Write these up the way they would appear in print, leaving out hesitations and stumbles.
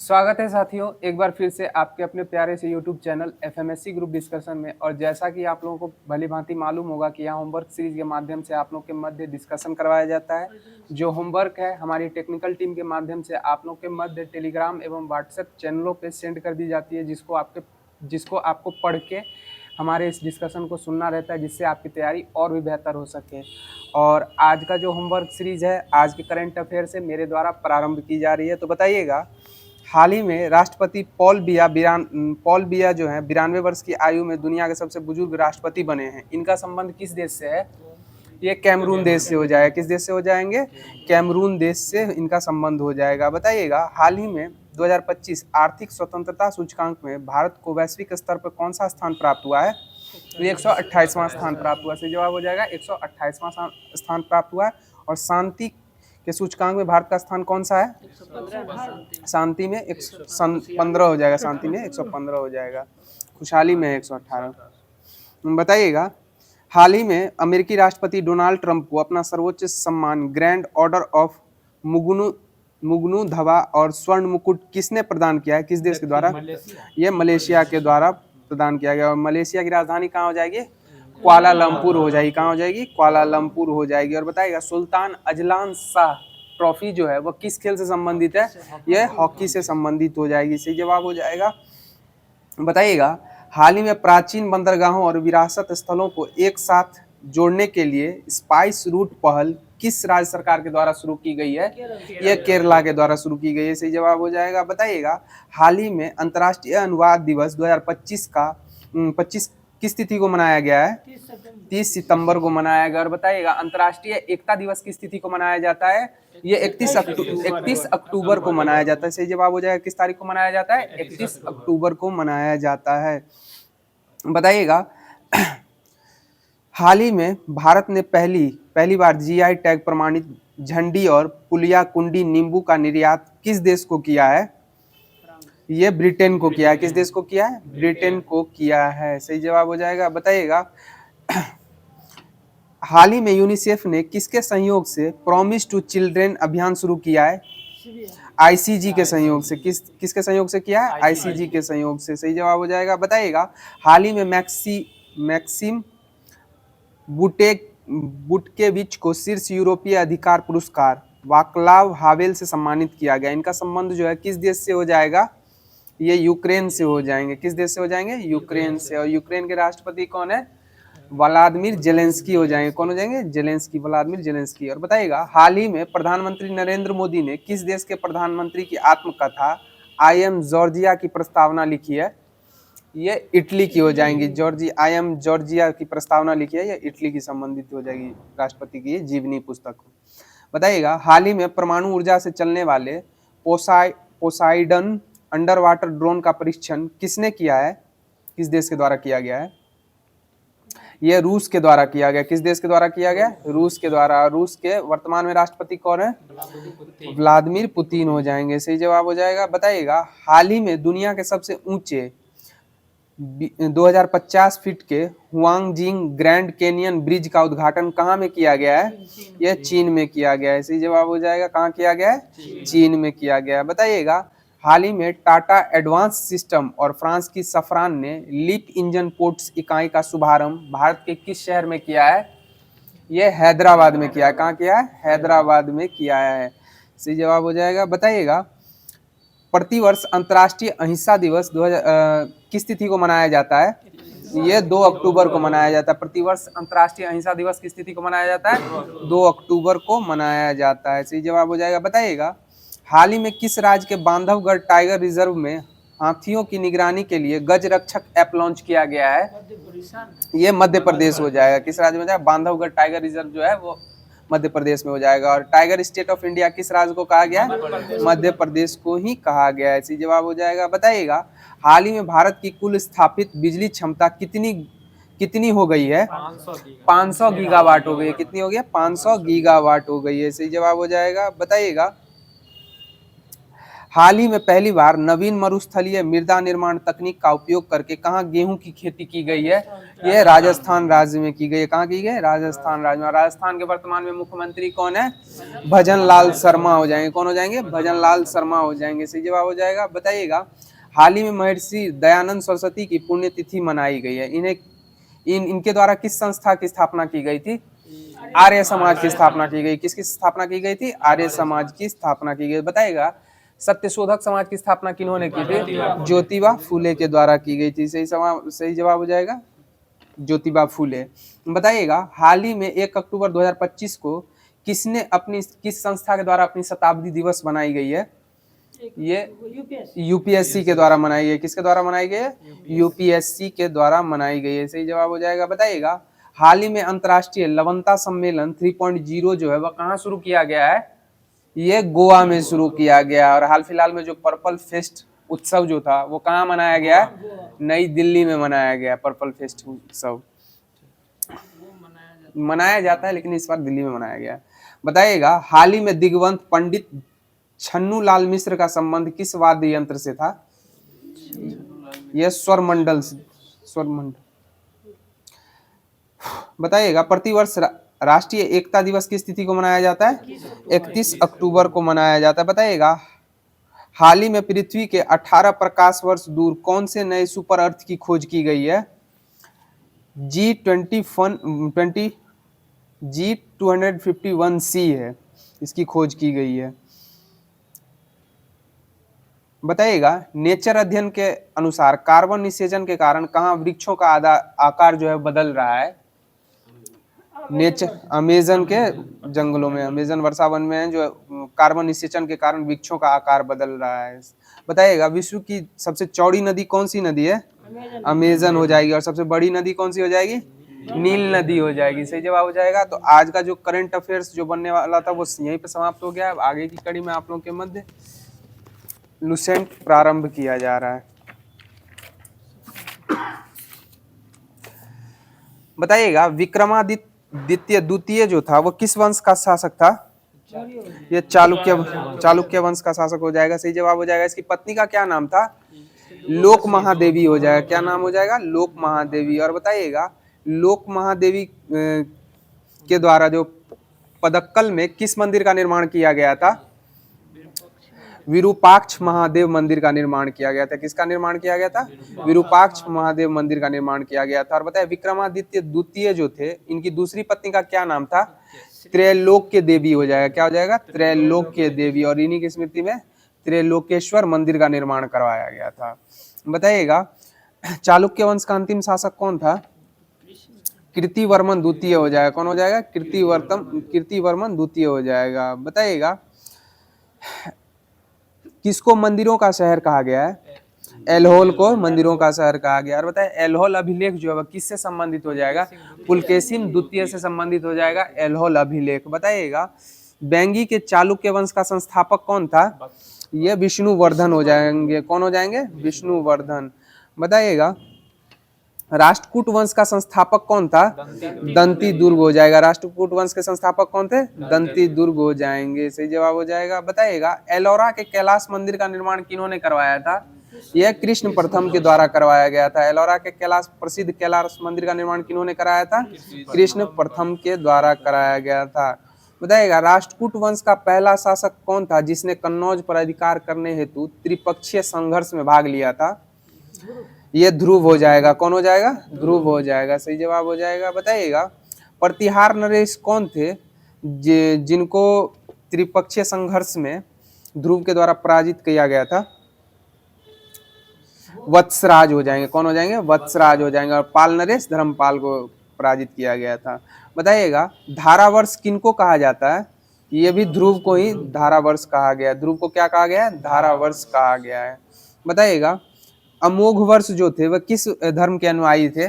स्वागत है साथियों, एक बार फिर से आपके अपने प्यारे से यूट्यूब चैनल एफएमएससी ग्रुप डिस्कशन में। और जैसा कि आप लोगों को भली भांति मालूम होगा कि यहाँ होमवर्क सीरीज के माध्यम से आप लोग के मध्य डिस्कशन करवाया जाता है। जो होमवर्क है हमारी टेक्निकल टीम के माध्यम से आप लोग के मध्य टेलीग्राम एवं व्हाट्सएप चैनलों पे सेंड कर दी जाती है, जिसको आपको पढ़ के हमारे इस डिस्कशन को सुनना रहता है, जिससे आपकी तैयारी और भी बेहतर हो सके। और आज का जो होमवर्क सीरीज है, आज के करंट अफेयर से मेरे द्वारा प्रारंभ की जा रही है। तो बताइएगा, हाल ही में राष्ट्रपति पॉल बिया जो है 92 वर्ष की आयु में दुनिया के सबसे बुजुर्ग राष्ट्रपति बने हैं। इनका संबंध किस देश से है? ये कैमरून देश से हो जाएगा। किस देश से हो जाएंगे? कैमरून देश से इनका संबंध हो जाएगा। बताइएगा, हाल ही में 2025 आर्थिक स्वतंत्रता सूचकांक में भारत को वैश्विक स्तर पर कौन सा स्थान प्राप्त हुआ है? 128वां स्थान प्राप्त हुआ। सही जवाब हो जाएगा 128वां स्थान प्राप्त हुआ है। और शांति के सूचकांक में भारत का स्थान कौन सा है? शांति में 115 हो जाएगा। शांति में 115 हो जाएगा। खुशहाली में 118। बताइएगा, हाल ही में अमेरिकी राष्ट्रपति डोनाल्ड ट्रंप को अपना सर्वोच्च सम्मान ग्रैंड ऑर्डर ऑफ मुगनू धवा और स्वर्ण मुकुट किसने प्रदान किया है? किस देश के द्वारा? ये मलेशिया के द्वारा प्रदान किया गया। और मलेशिया की राजधानी कहाँ हो जाएगी? कुआलालंपुर हो जाएगी। कहाँ हो जाएगी? कुआलालंपुर हो जाएगी। और बताइएगा, सुल्तान अजलान शाह ट्रॉफी जो है वो किस खेल से संबंधित है? यह हॉकी से संबंधित हो जाएगी। सही जवाब हो जाएगा। बताइएगा, हाल ही में प्राचीन बंदरगाहों और विरासत स्थलों को एक साथ जोड़ने के लिए स्पाइस रूट पहल किस राज्य सरकार के द्वारा शुरू की गई है? यह केरला के द्वारा शुरू की गई है। सही जवाब हो जाएगा। बताइएगा, हाल ही में अंतर्राष्ट्रीय अनुवाद दिवस 2025 का 25 किस तिथि को मनाया गया है? 30 सितंबर को मनाया गया। और बताइएगा, अंतर्राष्ट्रीय एकता दिवस किस तिथि को मनाया जाता है? ये 31 अक्टूबर को मनाया जाता है। सही जवाब हो जाएगा। किस तारीख को मनाया जाता है? 31 अक्टूबर को मनाया जाता है। बताइएगा, हाल ही में भारत ने पहली बार जीआई टैग प्रमाणित झंडी और पुलिया कुंडी नींबू का निर्यात किस देश को किया है? ये ब्रिटेन को किया है। किस देश को किया है? ब्रिटेन को किया है। सही जवाब हो जाएगा। बताइएगा, हाल ही में यूनिसेफ ने किसके सहयोग से प्रॉमिस टू चिल्ड्रेन अभियान शुरू किया है? आईसीजी के सहयोग से। किसके सहयोग से किया है? आईसीजी के सहयोग से। सही जवाब हो जाएगा। बताइएगा, हाल ही में मैक्सिम बुटकेविच को शीर्ष यूरोपीय अधिकार पुरस्कार वाक्लाव हावेल से सम्मानित किया गया। इनका संबंध जो है किस देश से हो जाएगा? ये यूक्रेन से हो जाएंगे। किस देश से हो जाएंगे? यूक्रेन से। और यूक्रेन के राष्ट्रपति कौन है? व्लादिमीर जेलेंस्की हो जाएंगे। कौन हो जाएंगे? Zelensky, Vladimir Zelensky. और बताइएगा, हाल ही में प्रधानमंत्री नरेंद्र मोदी ने किस देश के प्रधानमंत्री की आत्मकथा आई एम जॉर्जिया की प्रस्तावना लिखी है? ये इटली की हो जाएंगी। आई एम जॉर्जिया की प्रस्तावना लिखी है, ये इटली की संबंधित हो जाएगी राष्ट्रपति की जीवनी पुस्तक। बताइएगा, हाल ही में परमाणु ऊर्जा से चलने वाले पोसाइडन अंडर वाटर ड्रोन का परीक्षण किसने किया है? किस देश के द्वारा किया गया है? यह रूस के द्वारा किया गया। किस देश के द्वारा किया गया? रूस के द्वारा। रूस के वर्तमान में राष्ट्रपति कौन है? व्लादिमीर पुतिन हो जाएंगे। सही जवाब हो जाएगा। बताइएगा, हाल ही में दुनिया के सबसे ऊंचे 2050 फीट के हुआंगजिंग ग्रैंड कैनियन ब्रिज का उद्घाटन कहाँ में किया गया है? यह चीन में किया गया है। सही जवाब हो जाएगा। कहाँ किया गया है? चीन में किया गया है। बताइएगा, हाल ही में टाटा एडवांस सिस्टम और फ्रांस की सफरान ने लीप इंजन पोर्ट्स इकाई का शुभारंभ भारत के किस शहर में किया है? यह हैदराबाद में किया है। कहाँ किया है? हैदराबाद में किया है। सही जवाब हो जाएगा। बताइएगा, प्रतिवर्ष अंतर्राष्ट्रीय अहिंसा दिवस किस तिथि को मनाया जाता है? ये 2 अक्टूबर को मनाया जाता है। प्रतिवर्ष अंतर्राष्ट्रीय अहिंसा दिवस किस तिथि को मनाया जाता है? 2 अक्टूबर को मनाया जाता है। सही जवाब हो जाएगा। बताइएगा, हाल ही में किस राज्य के बांधवगढ़ टाइगर रिजर्व में हाथियों की निगरानी के लिए गज रक्षक ऐप लॉन्च किया गया है? ये मध्य प्रदेश हो जाएगा। किस राज्य में जाएगा? बांधवगढ़ टाइगर रिजर्व जो है वो मध्य प्रदेश में हो जाएगा। और टाइगर स्टेट ऑफ इंडिया किस राज्य को कहा गया है? मध्य प्रदेश को ही कहा गया है। सही जवाब हो जाएगा। बताइएगा, हाल ही में भारत की कुल स्थापित बिजली क्षमता कितनी हो गई है? 500 गीगावाट हो गई है। कितनी हो गई है? 500 गीगावाट हो गई है। सही जवाब हो जाएगा। बताइएगा, हाल ही में पहली बार नवीन मरुस्थलीय मृदा निर्माण तकनीक का उपयोग करके कहाँ गेहूं की खेती की गई है? ये राजस्थान राज्य में की गई है। कहाँ की गई? राजस्थान राज्य में। राजस्थान के वर्तमान में मुख्यमंत्री कौन है? भजन लाल शर्मा हो जाएंगे। कौन हो जाएंगे? भजन लाल शर्मा हो जाएंगे। सही जवाब हो जाएगा। बताइएगा, हाल ही में महर्षि दयानंद सरस्वती की पुण्यतिथि मनाई गई है। इन्हें इनके द्वारा किस संस्था की स्थापना की गई थी? आर्य समाज की स्थापना की गई। किसकी स्थापना की गई थी? आर्य समाज की स्थापना की गई। बताइएगा, सत्यशोधक समाज की स्थापना किन्होंने की थी? ज्योतिबा फूले के द्वारा की गई थी। सही जवाब हो जाएगा ज्योतिबा फूले। बताइएगा, हाल ही में 1 अक्टूबर 2025 को किस संस्था के द्वारा अपनी शताब्दी दिवस मनाई गई है? ये यूपीएससी के द्वारा मनाई गई। किसके द्वारा मनाई गई है? यूपीएससी के द्वारा मनाई गई है। सही जवाब हो जाएगा। बताइएगा, हाल ही में अंतर्राष्ट्रीय लवणता सम्मेलन 3.0 जो है वह कहाँ शुरू किया गया है? ये गोवा में शुरू किया गया। और हाल फिलहाल में जो पर्पल फेस्ट उत्सव जो था वो कहाँ मनाया गया? नई दिल्ली में मनाया गया। पर्पल फेस्ट उत्सव मनाया जाता है, लेकिन इस बार दिल्ली में मनाया गया। बताइएगा, हाल ही में दिग्वंत पंडित छन्नू लाल मिश्र का संबंध किस वाद्य यंत्र से था? यह स्वरमंडल। बताइएगा, प्रतिवर्ष राष्ट्रीय एकता दिवस किस तिथि को मनाया जाता है? 31 अक्टूबर को मनाया जाता है। बताइएगा, हाल ही में पृथ्वी के 18 प्रकाश वर्ष दूर कौन से नए सुपर अर्थ की खोज की गई है? G251c है, इसकी खोज की गई है। बताइएगा, नेचर अध्ययन के अनुसार कार्बन निषेचन के कारण कहाँ वृक्षों का आकार जो है बदल रहा है? नेचर अमेजन के जंगलों में, अमेजन वर्षावन में जो कार्बन निषेचन के कारण वृक्षों का आकार बदल रहा है। बताइएगा, विश्व की सबसे चौड़ी नदी कौन सी नदी है? अमेजन हो जाएगी। और सबसे बड़ी नदी कौन सी हो जाएगी? नील नदी हो जाएगी। सही जवाब हो जाएगा। तो आज का जो करंट अफेयर्स जो बनने वाला था वो यहीं पे समाप्त हो गया। अब आगे की कड़ी में आप लोगों के मध्य लुसेंट प्रारंभ किया जा रहा है। बताइएगा, विक्रमादित्य द्वितीय जो था वो किस वंश का शासक था? ये चालुक्य वंश का शासक हो जाएगा। सही जवाब हो जाएगा। इसकी पत्नी का क्या नाम था? लोक महादेवी हो जाएगा। क्या नाम हो जाएगा? लोक महादेवी। और बताइएगा, लोक महादेवी के द्वारा जो पदक्कल में किस मंदिर का निर्माण किया गया था? विरूपाक्ष महादेव मंदिर का निर्माण किया गया था। किसका निर्माण किया गया था? विरूपाक्ष महादेव मंदिर का निर्माण किया गया था। और बताइए, विक्रमादित्य द्वितीय जो थे, इनकी दूसरी पत्नी का क्या नाम था? त्रैलोक्य देवी हो जाएगा। क्या हो जाएगा? त्रैलोक्य देवी। और इन्हीं की स्मृति में त्रैलोकेश्वर मंदिर का निर्माण करवाया गया था। बताइएगा, चालुक्य वंश का अंतिम शासक कौन था? कीर्तिवर्मन द्वितीय हो जाएगा। कौन हो जाएगा? कीर्तिवर्मन द्वितीय हो जाएगा। बताइएगा, किसको मंदिरों का शहर कहा गया है? एलहोल को मंदिरों का शहर कहा गया। और बताए, एलहोल अभिलेख जो है किससे संबंधित हो जाएगा? पुलकेशिन द्वितीय से संबंधित हो जाएगा एलहोल अभिलेख। बताइएगा, बैंगी के चालुक्य वंश का संस्थापक कौन था? ये विष्णुवर्धन हो जाएंगे। कौन हो जाएंगे? विष्णुवर्धन। बताइएगा, राष्ट्रकूट वंश का संस्थापक कौन था? दंती दुर्ग हो जाएगा। राष्ट्रकूट वंश के संस्थापक कौन थे? दंती दुर्ग हो जाएंगे। सही जवाब हो जाएगा। बताइएगा, एलोरा के कैलाश मंदिर का निर्माण किन्होंने करवाया था? यह कृष्ण प्रथम के द्वारा करवाया गया था। एलोरा के प्रसिद्ध कैलाश मंदिर का निर्माण किन्होंने कराया था? कृष्ण प्रथम के द्वारा कराया गया था। बताइएगा, राष्ट्रकूट वंश का पहला शासक कौन था जिसने कन्नौज पर अधिकार करने हेतु त्रिपक्षीय संघर्ष में भाग लिया था? ये ध्रुव हो जाएगा। कौन हो जाएगा? ध्रुव हो जाएगा। सही जवाब हो जाएगा। बताइएगा, प्रतिहार नरेश कौन थे जिनको त्रिपक्षीय संघर्ष में ध्रुव के द्वारा पराजित किया गया था? वत्सराज हो जाएंगे। कौन हो जाएंगे? वत्सराज हो जाएंगे। और पाल नरेश धर्मपाल को पराजित किया गया था। बताइएगा, धारावर्ष किनको कहा जाता है? ये भी ध्रुव को ही धारावर्ष कहा गया। ध्रुव को क्या कहा गया है? धारावर्ष कहा गया है। बताइएगा, अमोघ वर्ष जो थे वह किस धर्म के अनुयायी थे?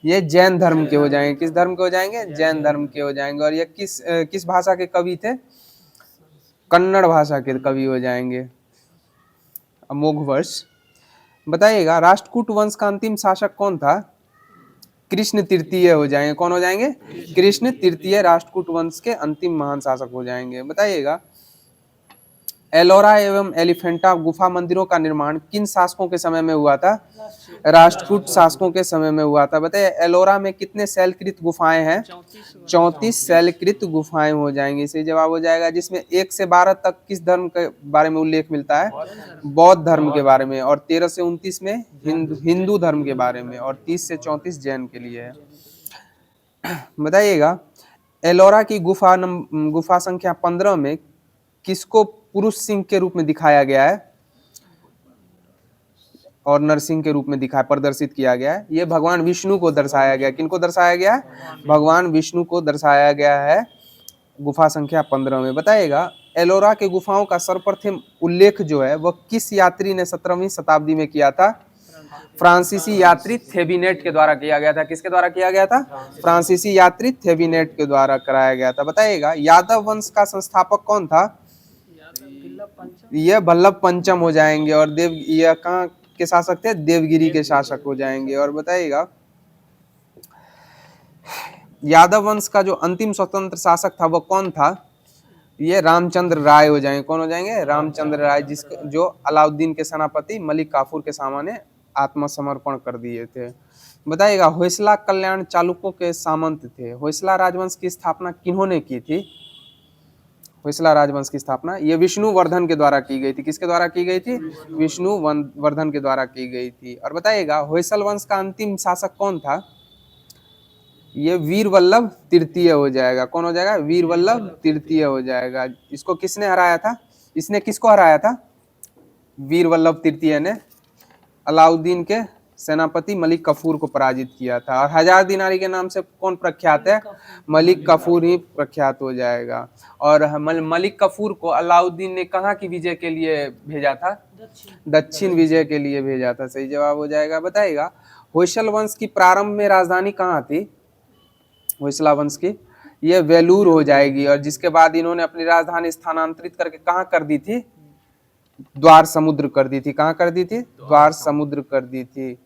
ये जैन धर्म के हो जाएंगे। किस धर्म के हो जाएंगे? जैन धर्म के हो जाएंगे। और ये किस भाषा के कवि थे? कन्नड़ भाषा के कवि हो जाएंगे। अमोघ वर्ष। बताइएगा, राष्ट्रकूट वंश का अंतिम शासक कौन था? कृष्ण तृतीय हो जाएंगे। कौन हो जाएंगे? कृष्ण तृतीय राष्ट्रकूट वंश के अंतिम महान शासक हो जाएंगे। बताइएगा, एलोरा एवं एलिफेंटा गुफा मंदिरों का निर्माण किन शासकों के समय में हुआ था? राष्ट्रकूट शासकों के समय में हुआ था। बताइए एलोरा में कितने शैलकृत गुफाएं हैं? 34 शैलकृत गुफाएं हो जाएंगी। सही जवाब हो जाएगा। जिसमें 1 से 12 तक किस धर्म के बारे में उल्लेख मिलता है? बौद्ध धर्म के बारे में। और 13 से 29 में हिंदू धर्म के बारे में। और 30 से 34 जैन के लिए है। बताइएगा एलोरा की गुफा संख्या 15 में किसको पुरुष सिंह के रूप में दिखाया गया है और नरसिंह के रूप में प्रदर्शित किया गया है? ये भगवान विष्णु को दर्शाया गया। किनको दर्शाया गया है? भगवान विष्णु को दर्शाया गया है गुफा संख्या 15 में। बताइएगा एलोरा के गुफाओं का सर्वप्रथम उल्लेख जो है वह किस यात्री ने 17वीं शताब्दी में किया था? फ्रांसीसी यात्री थेबिनेट के द्वारा किया गया था। किसके द्वारा किया गया था? फ्रांसीसी यात्री थेबिनेट के द्वारा कराया गया था। बताइएगा यादव वंश का संस्थापक कौन था? यह वल्लभ पंचम हो जाएंगे। और यह कहाँ के शासक थे? देवगिरी के शासक हो जाएंगे। और बताइएगा यादव वंश का जो अंतिम स्वतंत्र शासक था वो कौन था? ये रामचंद्र राय हो जाएंगे। कौन हो जाएंगे? रामचंद्र राय, जो अलाउद्दीन के सेनापति मलिक काफूर के सामने आत्मसमर्पण कर दिए थे। बताइएगा होयसला कल्याण चालुक्यों के सामंत थे। होयसला राजवंश की स्थापना किन्होंने की थी? होयसला राजवंश की स्थापना ये विष्णुवर्धन के द्वारा की गई थी। किसके द्वारा की गई थी? विष्णुवर्धन के द्वारा की गई थी। और बताइएगा होयसल वंश का अंतिम शासक कौन था? ये वीर वल्लभ तृतीय हो जाएगा। कौन हो जाएगा? वीर वल्लभ तृतीय हो जाएगा। इसको किसने हराया था? इसने किसको हराया था? वीर वल्लभ तृतीय ने अलाउद्दीन के सेनापति मलिक काफूर को पराजित किया था। और 1000 दिनारी के नाम से कौन प्रख्यात है? मलिक काफूर ही प्रख्यात हो जाएगा। और मलिक काफूर को अलाउद्दीन ने कहाँ की विजय के लिए भेजा था? दक्षिण विजय के लिए भेजा था। सही जवाब हो जाएगा। बताइएगा होयसल वंश की प्रारंभ में राजधानी कहाँ थी? होयसला वंश की ये वेलूर हो जाएगी। और जिसके बाद इन्होंने अपनी राजधानी स्थानांतरित करके कहाँ कर दी थी? द्वार समुद्र कर दी थी। कहाँ कर दी थी? द्वार समुद्र कर दी थी।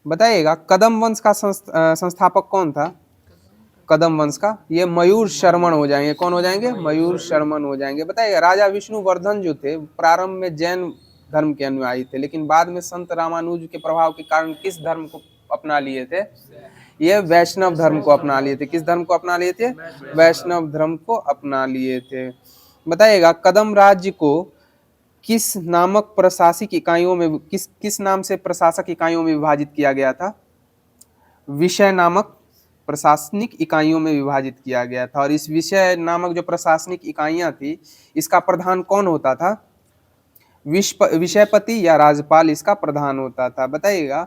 बताइएगा कदम वंश का संस्थापक कौन था? कदम वंश का ये मयूर शर्मन हो जाएंगे। कौन हो जाएंगे? मयूर शर्मन हो जाएंगे। बताइएगा राजा विष्णुवर्धन जो थे प्रारंभ में जैन धर्म के अनुयायी थे, लेकिन बाद में संत रामानुज के प्रभाव के कारण किस धर्म को अपना लिए थे? ये वैष्णव धर्म को अपना लिए थे। किस धर्म को अपना लिए थे? वैष्णव धर्म को अपना लिए थे। बताइएगा कदम राज्य को किस नामक प्रशासनिक इकाइयों में किस नाम से प्रशासक इकाइयों में विभाजित किया गया था? विषय नामक प्रशासनिक इकाइयों में विभाजित किया गया था। और इस विषय नामक जो प्रशासनिक इकाइयां थी इसका प्रधान कौन होता था? विषयपति या राज्यपाल इसका प्रधान होता था। बताइएगा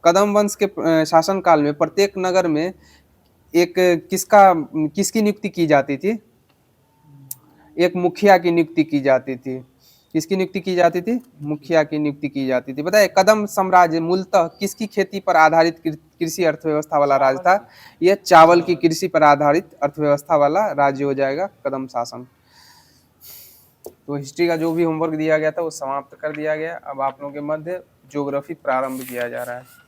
कदम वंश के शासन काल में प्रत्येक नगर में एक किसकी नियुक्ति की जाती थी? एक मुखिया की नियुक्ति की जाती थी। किसकी नियुक्ति की जाती थी? मुखिया की नियुक्ति की जाती थी। बताइए कदम साम्राज्य मूलतः किसकी खेती पर आधारित कृषि अर्थव्यवस्था वाला राज्य था? यह चावल की कृषि पर आधारित अर्थव्यवस्था वाला राज्य हो जाएगा कदम शासन। तो हिस्ट्री का जो भी होमवर्क दिया गया था वो समाप्त कर दिया गया। अब आप लोगों के मध्य ज्योग्राफी प्रारंभ किया जा रहा है।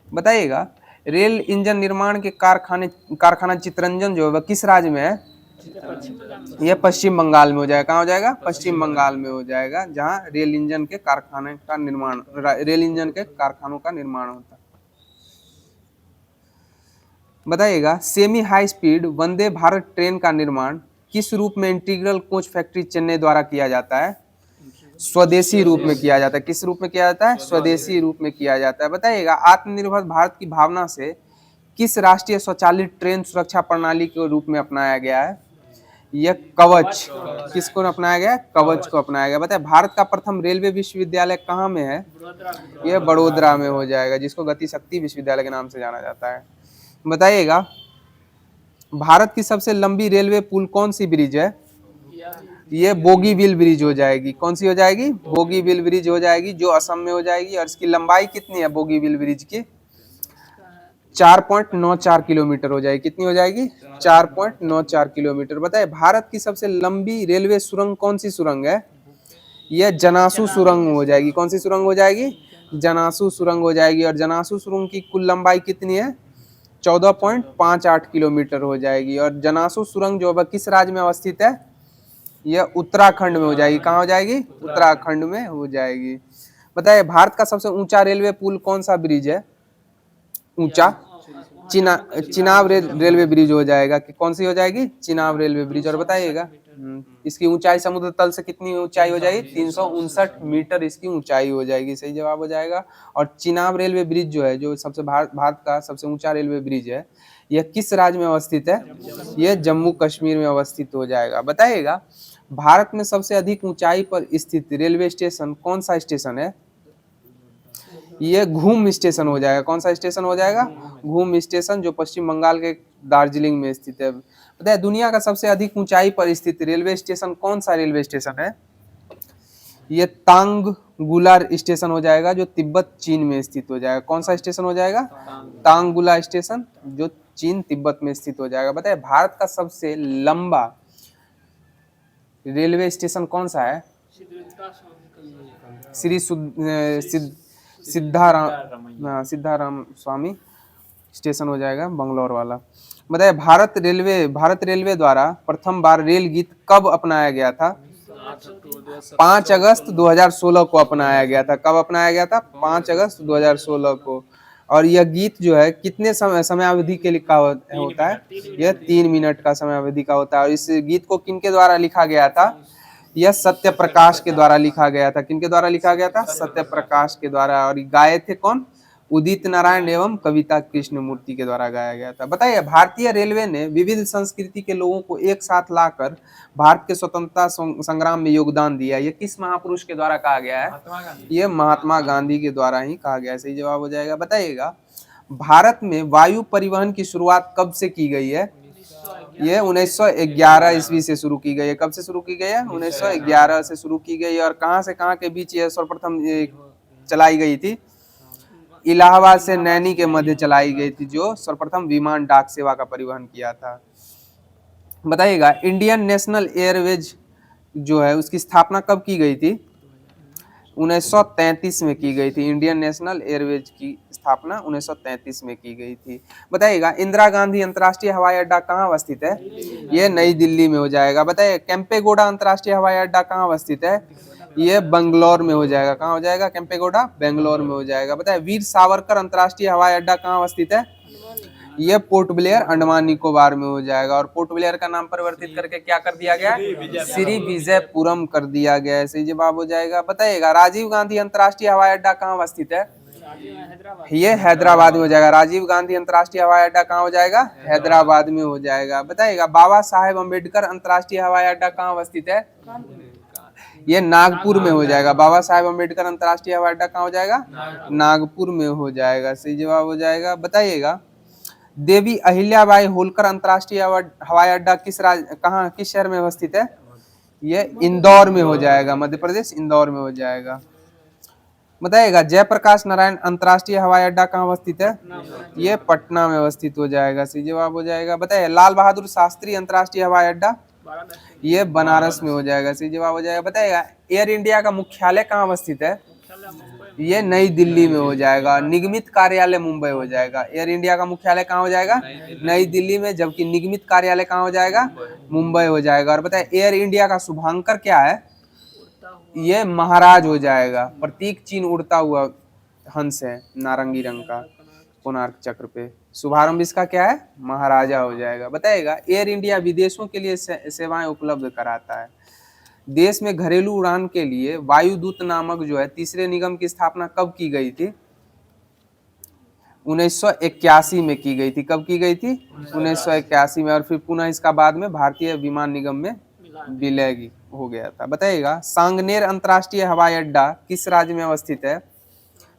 बताइएगा रेल इंजन निर्माण के कारखाना चितरंजन जो है वह किस राज्य में है? यह पश्चिम बंगाल में हो जाएगा। कहाँ हो जाएगा? पश्चिम बंगाल में हो जाएगा, जहाँ रेल इंजन के कारखानों का निर्माण होता है। बताइएगा semi high speed Vande Bharat train का निर्माण किस रूप में इंटीग्रल कोच फैक्ट्री चेन्नई द्वारा किया जाता है? स्वदेशी रूप में किया जाता है। किस रूप में किया जाता है? स्वदेशी रूप में किया जाता है। बताइएगा आत्मनिर्भर भारत की भावना से किस राष्ट्रीय स्वचालित ट्रेन सुरक्षा प्रणाली के रूप में अपनाया गया है? यह कवच। किसको अपनाया गया? कवच को अपनाया गया। बताइए भारत का प्रथम रेलवे विश्वविद्यालय कहाँ में है? यह बड़ोदरा में हो जाएगा, जिसको गति शक्ति विश्वविद्यालय के नाम से जाना जाता है। बताइएगा भारत की सबसे लंबी रेलवे पुल कौन सी ब्रिज है? ये बोगीबिल ब्रिज हो जाएगी। कौन सी हो जाएगी? बोगीबिल ब्रिज हो जाएगी, जो असम में हो जाएगी। और इसकी लंबाई कितनी है बोगीबिल ब्रिज की? 4.94 किलोमीटर हो जाएगी। कितनी हो जाएगी? 4.94 किलोमीटर। बताए भारत की सबसे लंबी रेलवे सुरंग कौन सी सुरंग है? ये जनासू सुरंग हो जाएगी। कौन सी सुरंग हो जाएगी? जनासू सुरंग हो जाएगी। और जनासू सुरंग की कुल लंबाई कितनी है? 14.58 किलोमीटर हो जाएगी। और जनासू सुरंग जो है किस राज्य में अवस्थित है? यह उत्तराखंड में हो जाएगी। कहाँ हो जाएगी? उत्तराखंड में हो जाएगी। बताइए भारत का सबसे ऊंचा रेलवे पुल कौन सा ब्रिज है? ऊंचा चिनाब रेलवे ब्रिज हो जाएगा। कि कौन सी हो जाएगी? Chenab railway bridge. और बताइएगा इसकी ऊंचाई समुद्र तल से कितनी ऊंचाई हो जाएगी? 359 मीटर इसकी ऊंचाई हो जाएगी। सही जवाब हो जाएगा। और चिनाब रेलवे ब्रिज जो है, जो सबसे भारत का सबसे ऊंचा रेलवे ब्रिज है, यह किस राज्य में अवस्थित है? यह जम्मू कश्मीर में अवस्थित हो जाएगा। बताइएगा भारत में सबसे अधिक ऊंचाई पर स्थित रेलवे स्टेशन कौन सा स्टेशन है? ये घूम स्टेशन हो जाएगा। कौन सा स्टेशन हो जाएगा? घूम स्टेशन, जो पश्चिम बंगाल के दार्जिलिंग में स्थित है। बताइए दुनिया का सबसे अधिक ऊंचाई पर स्थित रेलवे स्टेशन कौन सा रेलवे स्टेशन है? ये तांगगुला स्टेशन हो जाएगा, जो तिब्बत चीन में स्थित हो जाएगा। कौन सा स्टेशन हो जाएगा? तांगगुला स्टेशन, जो चीन तिब्बत में स्थित हो जाएगा। बताइए भारत का सबसे लंबा रेलवे स्टेशन कौन सा है? श्री सिद्धाराम स्वामी स्टेशन हो जाएगा, बंगलौर वाला। बताइए भारत रेलवे द्वारा प्रथम बार रेल गीत कब अपनाया गया था? 5 अगस्त 2016 को अपनाया गया था। कब अपनाया गया था? 5 अगस्त 2016 को। और यह गीत जो है कितने समयावधि के लिखा होता है? यह 3 मिनट का समयावधि का होता है। और इस गीत को किनके द्वारा लिखा गया था? यह सत्य प्रकाश के द्वारा लिखा गया था। किनके द्वारा लिखा गया था? सत्य प्रकाश के द्वारा। और गाए थे कौन? उदित नारायण एवं कविता कृष्णमूर्ति के द्वारा गाया गया था। बताइए भारतीय रेलवे ने विविध संस्कृति के लोगों को एक साथ लाकर भारत के स्वतंत्रता संग्राम में योगदान दिया। ये किस महापुरुष के द्वारा कहा गया है? ये महात्मा गांधी के द्वारा ही कहा गया है। सही जवाब हो जाएगा। बताइएगा भारत में वायु परिवहन की शुरुआत कब से की गई है? ये 1911 ईस्वी से शुरू की गई है। कब से शुरू की गई है? 1911 से शुरू की गई है। और कहां से कहां के बीच ये सर्वप्रथम चलाई गई थी? इलाहाबाद से नैनी के मध्य चलाई गई थी, जो सर्वप्रथम विमान डाक सेवा का परिवहन किया था। बताइएगा इंडियन नेशनल एयरवेज जो है उसकी स्थापना कब की गई थी? 1933 में की गई थी। इंडियन नेशनल एयरवेज की स्थापना 1933 में की गई थी। बताइएगा इंदिरा गांधी अंतर्राष्ट्रीय हवाई अड्डा कहाँ अवस्थित है? ये नई दिल्ली में हो जाएगा। बताइए केम्पेगौड़ा अंतर्राष्ट्रीय हवाई अड्डा कहाँ अवस्थित है? ये बंगलौर में हो जाएगा। कहाँ हो जाएगा? केम्पेगौड़ा बेंगलोर में हो जाएगा। बताइए वीर सावरकर अंतर्राष्ट्रीय हवाई अड्डा कहाँ अवस्थित है? ये पोर्ट ब्लेयर अंडमान निकोबार में हो जाएगा। और पोर्ट ब्लेयर का नाम परिवर्तित करके क्या कर दिया गया? श्री विजयपुरम कर दिया गया है। सही जवाब हो जाएगा। बताइएगा राजीव गांधी अंतर्राष्ट्रीय हवाई अड्डा कहाँ अवस्थित है? ये हैदराबाद में हो जाएगा। राजीव गांधी अंतर्राष्ट्रीय हवाई अड्डा कहाँ हो जाएगा? हैदराबाद में हो जाएगा। बताइएगा बाबा साहेब अम्बेडकर अंतर्राष्ट्रीय हवाई अड्डा कहाँ अवस्थित है? ये नागपुर में हो जाएगा। बाबा साहेब अम्बेडकर अंतर्राष्ट्रीय हवाई अड्डा कहाँ हो जाएगा? नागपुर में हो जाएगा। सही जवाब हो जाएगा। बताइएगा देवी अहिल्याबाई होलकर अंतर्राष्ट्रीय हवाई अड्डा किस शहर में अवस्थित है? ये इंदौर में हो जाएगा। मध्य प्रदेश इंदौर में हो जाएगा। बताइएगा जयप्रकाश नारायण अंतर्राष्ट्रीय हवाई अड्डा कहाँ अवस्थित है? ये पटना में अवस्थित हो जाएगा। सही जवाब हो जाएगा। बताइए लाल बहादुर शास्त्री अंतर्राष्ट्रीय हवाई अड्डा? ये बनारस में हो जाएगा। सही जवाब हो जाएगा। बताइएगा एयर इंडिया का मुख्यालय कहाँ अवस्थित है? ये नई दिल्ली में हो जाएगा। निगमित कार्यालय मुंबई हो जाएगा। एयर इंडिया का मुख्यालय कहाँ हो जाएगा? नई दिल्ली में, जबकि निगमित कार्यालय कहाँ हो जाएगा? मुंबई हो जाएगा। और बताए एयर इंडिया का शुभांकर क्या है? ये महाराज हो जाएगा। प्रतीक चिन्ह उड़ता हुआ हंस है, नारंगी रंग का कोणार्क चक्र पे। शुभारंभ इसका क्या है? महाराजा हो जाएगा। बताइएगा एयर इंडिया विदेशों के लिए सेवाएं उपलब्ध कराता है। देश में घरेलू उड़ान के लिए वायुदूत नामक जो है तीसरे निगम की स्थापना कब की गई थी? 1981 में की गई थी। कब की गई थी? 1981 में। और फिर पुनः इसका बाद में भारतीय विमान निगम में विलय हो गया था। बताइएगा सांगनेर अंतर्राष्ट्रीय हवाई अड्डा किस राज्य में अवस्थित है?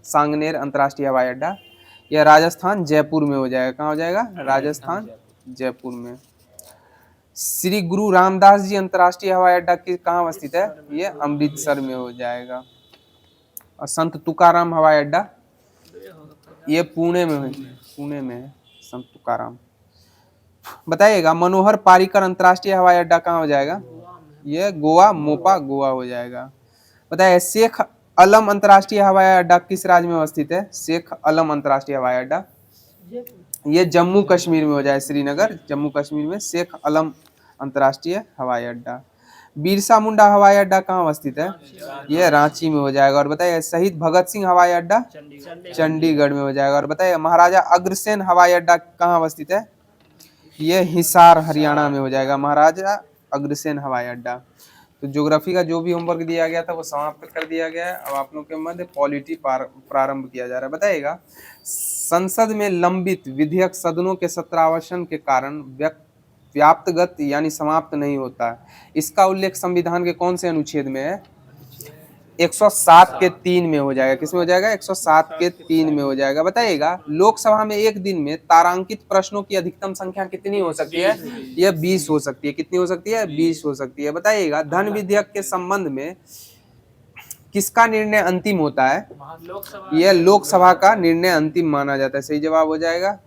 सांगनेर अंतर्राष्ट्रीय हवाई अड्डा यह राजस्थान जयपुर में हो जाएगा। कहाँ हो जाएगा? राजस्थान जयपुर में। श्री गुरु रामदास जी अंतर्राष्ट्रीय हवाई अड्डा कहाँ अवस्थित है? ये अमृतसर में हो जाएगा। और संत तुकाराम हवाई अड्डा ये पुणे में है संत तुकाराम। बताइएगा मनोहर पारिकर अंतर्राष्ट्रीय हवाई अड्डा कहाँ हो जाएगा? ये गोवा, मोपा गोवा हो जाएगा। बताइए शेख आलम अंतर्राष्ट्रीय हवाई अड्डा किस राज्य में अवस्थित है? शेख आलम अंतर्राष्ट्रीय हवाई अड्डा ये जम्मू कश्मीर में हो जाए, श्रीनगर जम्मू कश्मीर में शेख आलम अंतर्राष्ट्रीय हवाई अड्डा। बिरसा मुंडा हवाई अड्डा कहाँ अवस्थित है? ये रांची में हो जाएगा। और बताइए शहीद भगत सिंह हवाई अड्डा चंडीगढ़ में हो जाएगा। और बताइए महाराजा अग्रसेन हवाई अड्डा कहाँ अवस्थित है? ये हिसार हरियाणा में हो जाएगा, महाराजा अग्रसेन हवाई अड्डा। तो ज्योग्राफी का जो भी होमवर्क दिया गया था वो समाप्त कर दिया गया है। अब आप लोग के मध्य पॉलिटी प्रारंभ किया जा रहा है। बताइएगा संसद में लंबित विधेयक सदनों के सत्रावसान के कारण व्याप्तगत यानी समाप्त नहीं होता। इसका उल्लेख संविधान के कौन से अनुच्छेद में है? 107 के 3 में हो जाएगा। किसमें हो जाएगा? 107 के 3 में हो जाएगा। बताइएगा लोकसभा में एक दिन में तारांकित प्रश्नों की अधिकतम संख्या कितनी हो सकती है? यह 20 हो सकती है। कितनी हो सकती है? 20 हो सकती है। बताइएगा धन विधेयक के संबंध में किसका निर्णय अंतिम होता है? यह लोकसभा का निर्णय अंतिम माना जाता है। सही जवाब हो जाएगा।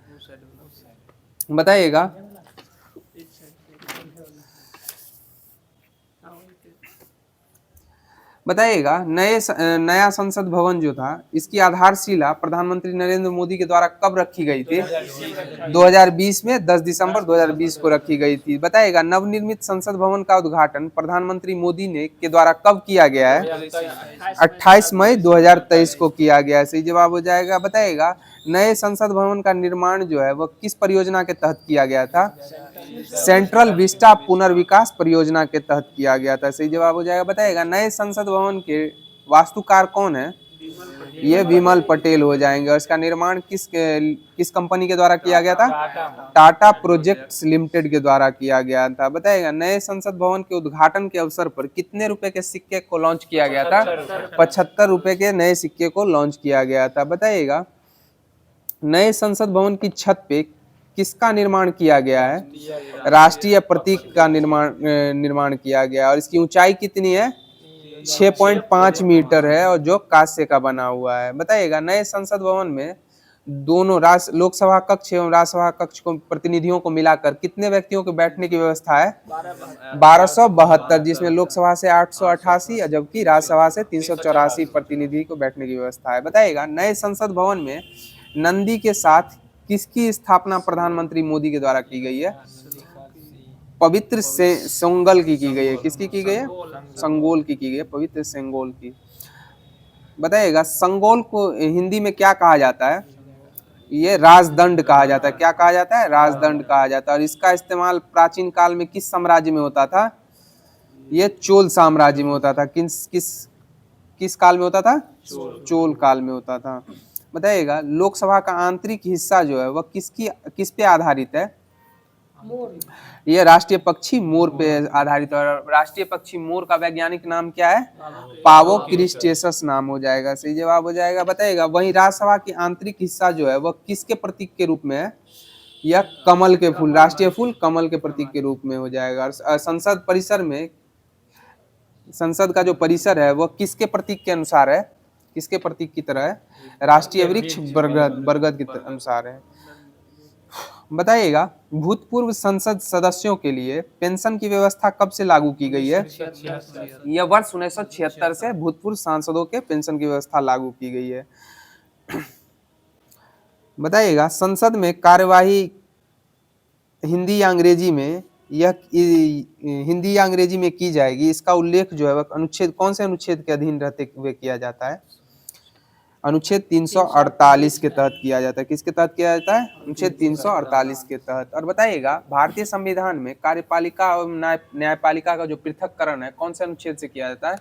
बताइएगा नया संसद भवन जो था इसकी आधारशिला प्रधानमंत्री नरेंद्र मोदी के द्वारा कब रखी गई थी? 2020 में 10 दिसंबर 2020 को रखी गई थी। बताइएगा नवनिर्मित संसद भवन का उद्घाटन प्रधानमंत्री मोदी ने के द्वारा कब किया गया है? 28 मई 2023 को किया गया है। सही जवाब हो जाएगा। बताइएगा नए संसद भवन का निर्माण जो है वह किस परियोजना के तहत किया गया था? सेंट्रल विस्टा पुनर्विकास परियोजना के तहत किया गया था। सही जवाब हो जाएगा। बताइएगा नए संसद भवन के वास्तुकार कौन है? ये विमल पटेल हो जाएंगे। और इसका निर्माण किस कंपनी के द्वारा किया गया था? टाटा प्रोजेक्ट्स लिमिटेड के द्वारा किया गया था। बताइएगा नए संसद भवन के उद्घाटन के अवसर पर कितने रुपए के सिक्के को लॉन्च किया गया था? 75 रुपए के नए सिक्के को लॉन्च किया गया था। बताइएगा नए संसद भवन की छत पे किसका निर्माण किया गया है? राष्ट्रीय प्रतीक का निर्माण किया गया। और इसकी ऊंचाई कितनी है? 6.5 मीटर है और जो कांस्य का बना हुआ है। बताइएगा नए संसद भवन में दोनों लोकसभा कक्ष एवं राज्यसभा कक्ष को प्रतिनिधियों को मिलाकर कितने व्यक्तियों के बैठने की व्यवस्था है? 1272, जिसमें लोकसभा से 888 जबकि राज्यसभा से 384 प्रतिनिधि को बैठने की व्यवस्था है। बताइएगा नए संसद भवन में नंदी के साथ किसकी स्थापना प्रधानमंत्री मोदी के द्वारा की गई है? पवित्र सेंगोल की गई है। किसकी की गई है? संगोल की गई है, पवित्र सेंगोल की। बताइएगा संगोल को हिंदी में क्या कहा जाता है? ये राजदंड कहा जाता है। क्या कहा जाता है? राजदंड कहा जाता है। और इसका इस्तेमाल प्राचीन काल में किस साम्राज्य में होता था? ये चोल साम्राज्य में होता था। किस काल में होता था? चोल काल में होता था। बताइएगा लोकसभा का आंतरिक हिस्सा जो है वह किस पे आधारित है? यह राष्ट्रीय पक्षी मोर पे आधारित है। राष्ट्रीय पक्षी मोर का वैज्ञानिक नाम क्या है? पावो क्रिस्टेसस नाम हो जाएगा। सही जवाब हो जाएगा। बताइएगा वहीं राज्यसभा की आंतरिक हिस्सा जो है वह किसके प्रतीक के रूप में है? यह कमल के फूल, राष्ट्रीय फूल कमल के प्रतीक के रूप में हो जाएगा। संसद परिसर में संसद का जो परिसर है वह किसके प्रतीक के अनुसार है? किसके प्रतीक की तरह है? राष्ट्रीय वृक्ष बरगद के अनुसार है। बताइएगा भूतपूर्व संसद सदस्यों के लिए पेंशन की व्यवस्था कब से लागू की गई है? यह वर्ष 1976 से भूतपूर्व सांसदों के पेंशन की व्यवस्था लागू की गई है। बताइएगा संसद में कार्यवाही हिंदी या अंग्रेजी में की जाएगी, इसका उल्लेख जो है वह अनुच्छेद कौन से अनुच्छेद के अधीन रहते हुए किया जाता है? अनुच्छेद 348 के तहत किया जाता है। किसके तहत किया जाता है? अनुच्छेद 348 के तहत। और बताइएगा भारतीय संविधान में कार्यपालिका और न्यायपालिका का जो पृथक्करण है कौन से अनुच्छेद से किया जाता है?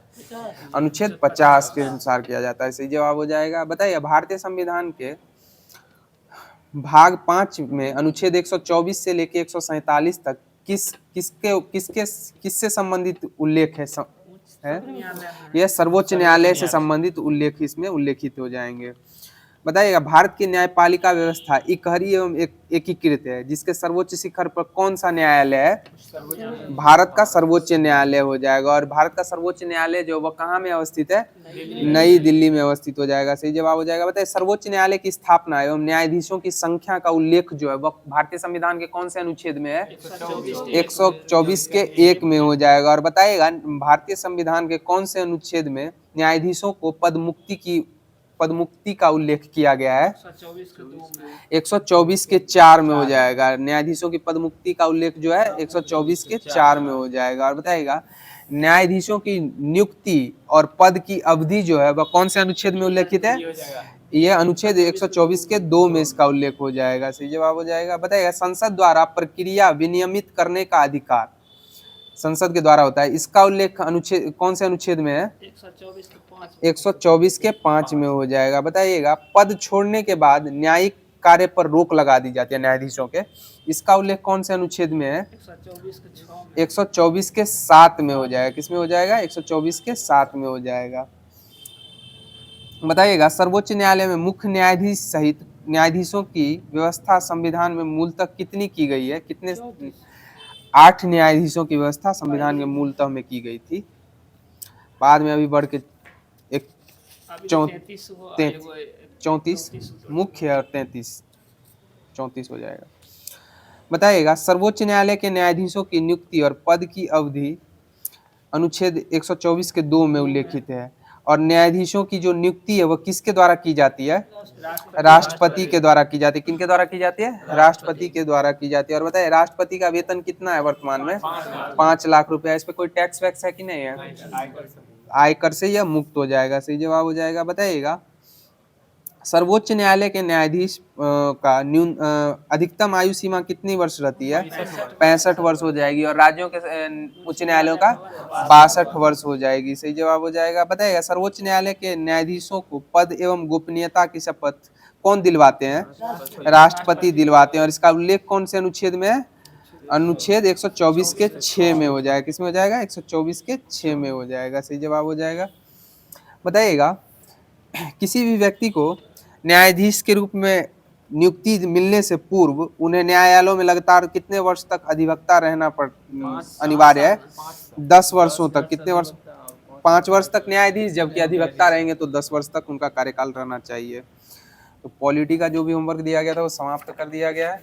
अनुच्छेद 50 के अनुसार किया जाता है। सही जवाब हो जाएगा। बताइए भारतीय संविधान के भाग 5 में अनुच्छेद 124 से लेके 147 तक किससे संबंधित उल्लेख है? यह सर्वोच्च न्यायालय से संबंधित उल्लेख इसमें उल्लेखित हो जाएंगे। बताइएगा भारत की न्यायपालिका व्यवस्था इकहरी एवं एकीकृत है, जिसके सर्वोच्च शिखर पर कौन सा न्यायालय है? भारत का सर्वोच्च न्यायालय हो जाएगा। और भारत का सर्वोच्च न्यायालय जो वह कहाँ में अवस्थित है? नई दिल्ली में अवस्थित हो जाएगा। सही जवाब हो जाएगा। बताइए सर्वोच्च न्यायालय की स्थापना एवं न्यायाधीशों की संख्या का उल्लेख जो है वह भारतीय संविधान के कौन से अनुच्छेद में है? 124 के 1 में हो जाएगा। और बताइएगा भारतीय संविधान के कौन से अनुच्छेद में न्यायाधीशों को पदमुक्ति का उल्लेख किया गया है? 124 के 4 में हो जाएगा। न्यायाधीशों की पदमुक्ति का उल्लेख जो है 124 के 4 में हो जाएगा। और बताइएगा न्यायाधीशों की नियुक्ति और पद की अवधि जो है वह कौन से अनुच्छेद में उल्लेखित है? ये अनुच्छेद 124 के 2 में इसका उल्लेख हो जाएगा। सही जवाब हो जाएगा। बताइएगा संसद द्वारा प्रक्रिया विनियमित करने का अधिकार संसद के द्वारा होता है, इसका उल्लेख अनुच्छेद कौन से अनुच्छेद में है? 124 के 5 में हो जाएगा। बताइएगा पद छोड़ने के बाद न्यायिक कार्य पर रोक लगा दी जाती है न्यायाधीशों के, इसका उल्लेख कौन से अनुच्छेद में है? 124 के 7 में हो जाएगा। किस में हो जाएगा? 124 के 7 में हो जाएगा। बताइएगा सर्वोच्च न्यायालय में मुख्य न्यायाधीश सहित न्यायाधीशों की व्यवस्था संविधान में मूलतः कितनी की गई है? कितने? 8 न्यायाधीशों की व्यवस्था संविधान के मूलतः में की गई थी। बाद में अभी बढ़ के 34 मुख्य और 34 हो जाएगा। बताइएगा सर्वोच्च न्यायालय के न्यायाधीशों की नियुक्ति और पद की अवधि अनुच्छेद 124 के 2 में उल्लेखित है। और न्यायाधीशों की जो नियुक्ति है वह किसके द्वारा की जाती है? राष्ट्रपति के द्वारा की जाती है। किनके द्वारा की जाती है? राष्ट्रपति के द्वारा की जाती है। और बताइए राष्ट्रपति का वेतन कितना है वर्तमान में? 5 लाख रुपया। इस पे कोई टैक्स वैक्स है कि नहीं है? आयकर से यह मुक्त हो जाएगा। सही जवाब हो जाएगा। बताइएगा सर्वोच्च न्यायालय के न्यायाधीश का अधिकतम आयु सीमा कितनी वर्ष रहती है? 65 वर्ष हो जाएगी। और राज्यों के उच्च न्यायालयों का 62 वर्ष हो जाएगी। सही जवाब हो जाएगा। बताइएगा सर्वोच्च न्यायालय के न्यायाधीशों को पद एवं गोपनीयता की शपथ कौन दिलवाते हैं? राष्ट्रपति दिलवाते हैं। और इसका उल्लेख कौन से अनुच्छेद में है? अनुच्छेद 124 के 6 में हो जाएगा। किस में हो जाएगा? 124 के 6 में हो जाएगा। सही जवाब हो जाएगा। बताइएगा किसी भी व्यक्ति को न्यायाधीश के रूप में नियुक्ति मिलने से पूर्व उन्हें न्यायालयों में लगातार कितने वर्ष तक अधिवक्ता रहना अनिवार्य है? 10 वर्षों तक। कितने वर्ष? 5 वर्ष तक न्यायाधीश, जबकि अधिवक्ता रहेंगे तो 10 वर्ष तक उनका कार्यकाल रहना चाहिए। तो पॉलिटी का जो भी होमवर्क दिया गया था वो समाप्त कर दिया गया है।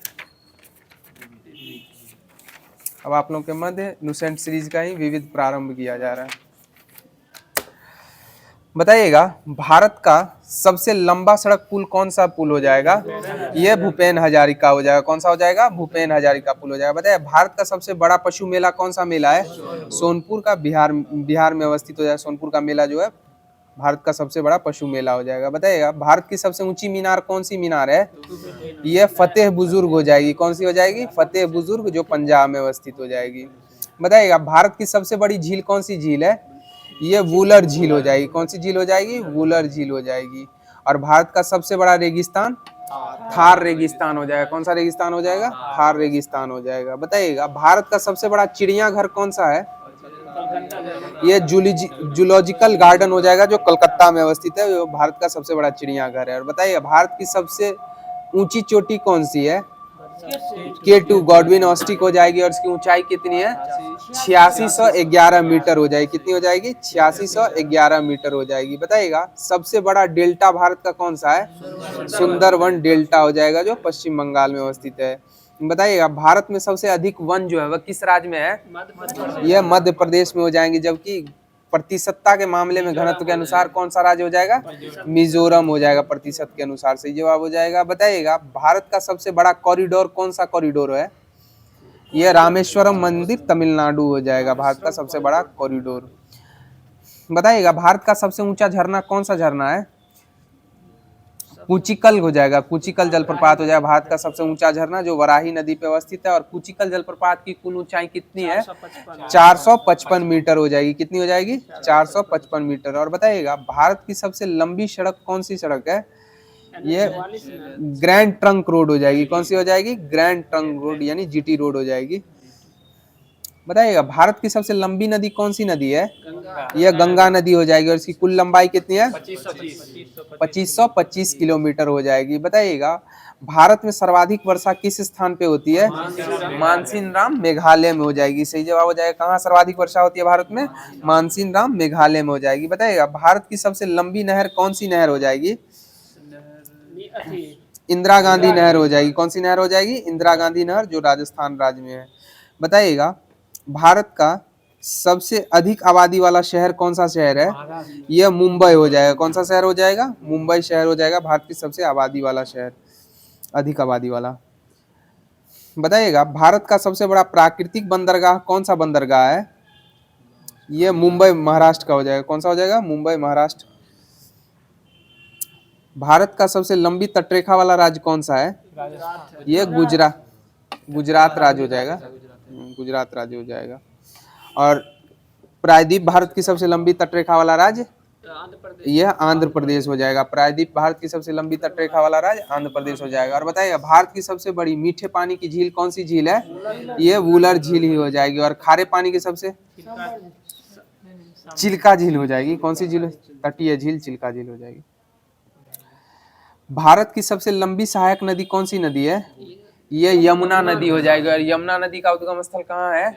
अब आप लोगों के मध्य लुसेंट सीरीज का ही विविध प्रारंभ किया जा रहा है। बताइएगा भारत का सबसे लंबा सड़क पुल कौन सा पुल हो जाएगा? ये भूपेन हजारिका हो जाएगा। कौन सा हो जाएगा? भूपेन हजारिका पुल हो जाएगा। बताइए भारत का सबसे बड़ा पशु मेला कौन सा मेला है? सोनपुर का बिहार में अवस्थित हो जाएगा। सोनपुर का मेला जो है भारत का सबसे बड़ा पशु मेला हो जाएगा। बताइएगा भारत की सबसे ऊंची मीनार कौन सी मीनार है? ये फतेह बुजुर्ग हो जाएगी। कौन सी हो जाएगी? फतेह बुजुर्ग, जो पंजाब में अवस्थित हो जाएगी। बताइएगा भारत की सबसे बड़ी झील कौन सी झील है? ये वुलर झील हो जाएगी। कौन सी झील हो जाएगी? वुलर झील हो जाएगी। और भारत का सबसे बड़ा रेगिस्तान थार रेगिस्तान हो जाएगा। कौन सा रेगिस्तान हो जाएगा? थार रेगिस्तान हो जाएगा। बताइएगा भारत का सबसे बड़ा चिड़ियाघर कौन सा है? ये जूलॉजिकल गार्डन हो जाएगा, जो कोलकाता में अवस्थित है। वो भारत का सबसे बड़ा चिड़ियाघर है। और बताइए भारत की सबसे ऊंची चोटी कौन सी है? K2 गॉडविन ऑस्टिक हो जाएगी। और इसकी ऊंचाई कितनी है? 8611 मीटर हो जाएगी। कितनी हो जाएगी? 8611 मीटर हो जाएगी। बताइएगा सबसे बड़ा डेल्टा भारत का कौन सा है? सुंदरवन डेल्टा हो जाएगा, जो पश्चिम बंगाल में अवस्थित है। बताइएगा भारत में सबसे अधिक वन जो है वह किस राज्य में है? यह मध्य प्रदेश में हो जाएंगे। जबकि प्रतिशतता के मामले में घनत्व के अनुसार कौन सा राज्य हो जाएगा? मिजोरम हो जाएगा प्रतिशत के अनुसार। सही जवाब हो जाएगा। बताइएगा भारत का सबसे बड़ा कॉरिडोर कौन सा कॉरिडोर है? यह रामेश्वरम मंदिर तमिलनाडु हो जाएगा, भारत का सबसे बड़ा कॉरिडोर। बताइएगा भारत का सबसे ऊंचा झरना कौन सा झरना है? कुचिकल हो जाएगा। कुचिकल जलप्रपात हो जाएगा भारत का सबसे ऊंचा झरना, जो वराही नदी पे अवस्थित है। और कुचिकल जलप्रपात की कुल ऊंचाई कितनी है? 455 मीटर हो जाएगी। कितनी हो जाएगी? 455 मीटर। और बताइएगा भारत की सबसे लंबी सड़क कौन सी सड़क है? ये ग्रैंड ट्रंक रोड हो जाएगी। कौन सी हो जाएगी? ग्रैंड ट्रंक रोड, यानी GT रोड हो जाएगी। बताइएगा भारत की सबसे लंबी नदी कौन सी नदी है? यह गंगा नदी हो जाएगी और इसकी कुल लंबाई कितनी है? 2525 किलोमीटर हो जाएगी। बताइएगा भारत में सर्वाधिक वर्षा किस स्थान पे होती है? मानसीन राम मेघालय में हो जाएगी। सही जवाब हो जाएगा। कहाँ सर्वाधिक वर्षा होती है भारत में? मानसीन राम मेघालय में हो जाएगी। बताइएगा भारत की सबसे लंबी नहर कौन सी नहर हो जाएगी? इंदिरा गांधी नहर हो जाएगी। कौन सी नहर हो जाएगी? इंदिरा गांधी नहर, जो राजस्थान राज्य में है। बताइएगा भारत का सबसे अधिक आबादी वाला शहर कौन सा शहर है? यह मुंबई हो जाएगा। कौन सा शहर हो जाएगा? मुंबई शहर हो जाएगा भारत की सबसे आबादी वाला शहर, अधिक आबादी वाला। बताइएगा भारत का सबसे बड़ा प्राकृतिक बंदरगाह कौन सा बंदरगाह है? यह मुंबई महाराष्ट्र का हो जाएगा। कौन सा हो जाएगा? मुंबई महाराष्ट्र। भारत का सबसे लंबी तटरेखा वाला राज्य कौन सा है? यह गुजरात राज्य हो जाएगा। गुजरात राज्य हो जाएगा। और प्रायद्वीप भारत की सबसे लंबी तटरेखा वाला राज्य? यह आंध्र प्रदेश हो जाएगा। प्रायद्वीप भारत की सबसे लंबी तटरेखा वाला राज्य आंध्र प्रदेश हो जाएगा। और बताइएगा भारत की सबसे बड़ी मीठे पानी की झील कौन सी झील है? यह वुलर झील ही हो जाएगी। और खारे पानी की सबसे? चिल्का झील हो जाएगी। कौन सी झील? तटीय झील चिल्का झील हो जाएगी। भारत की सबसे लंबी सहायक नदी कौन सी नदी है? यह यमुना नदी हो जाएगी। और यमुना नदी का उद्गम स्थल कहाँ है?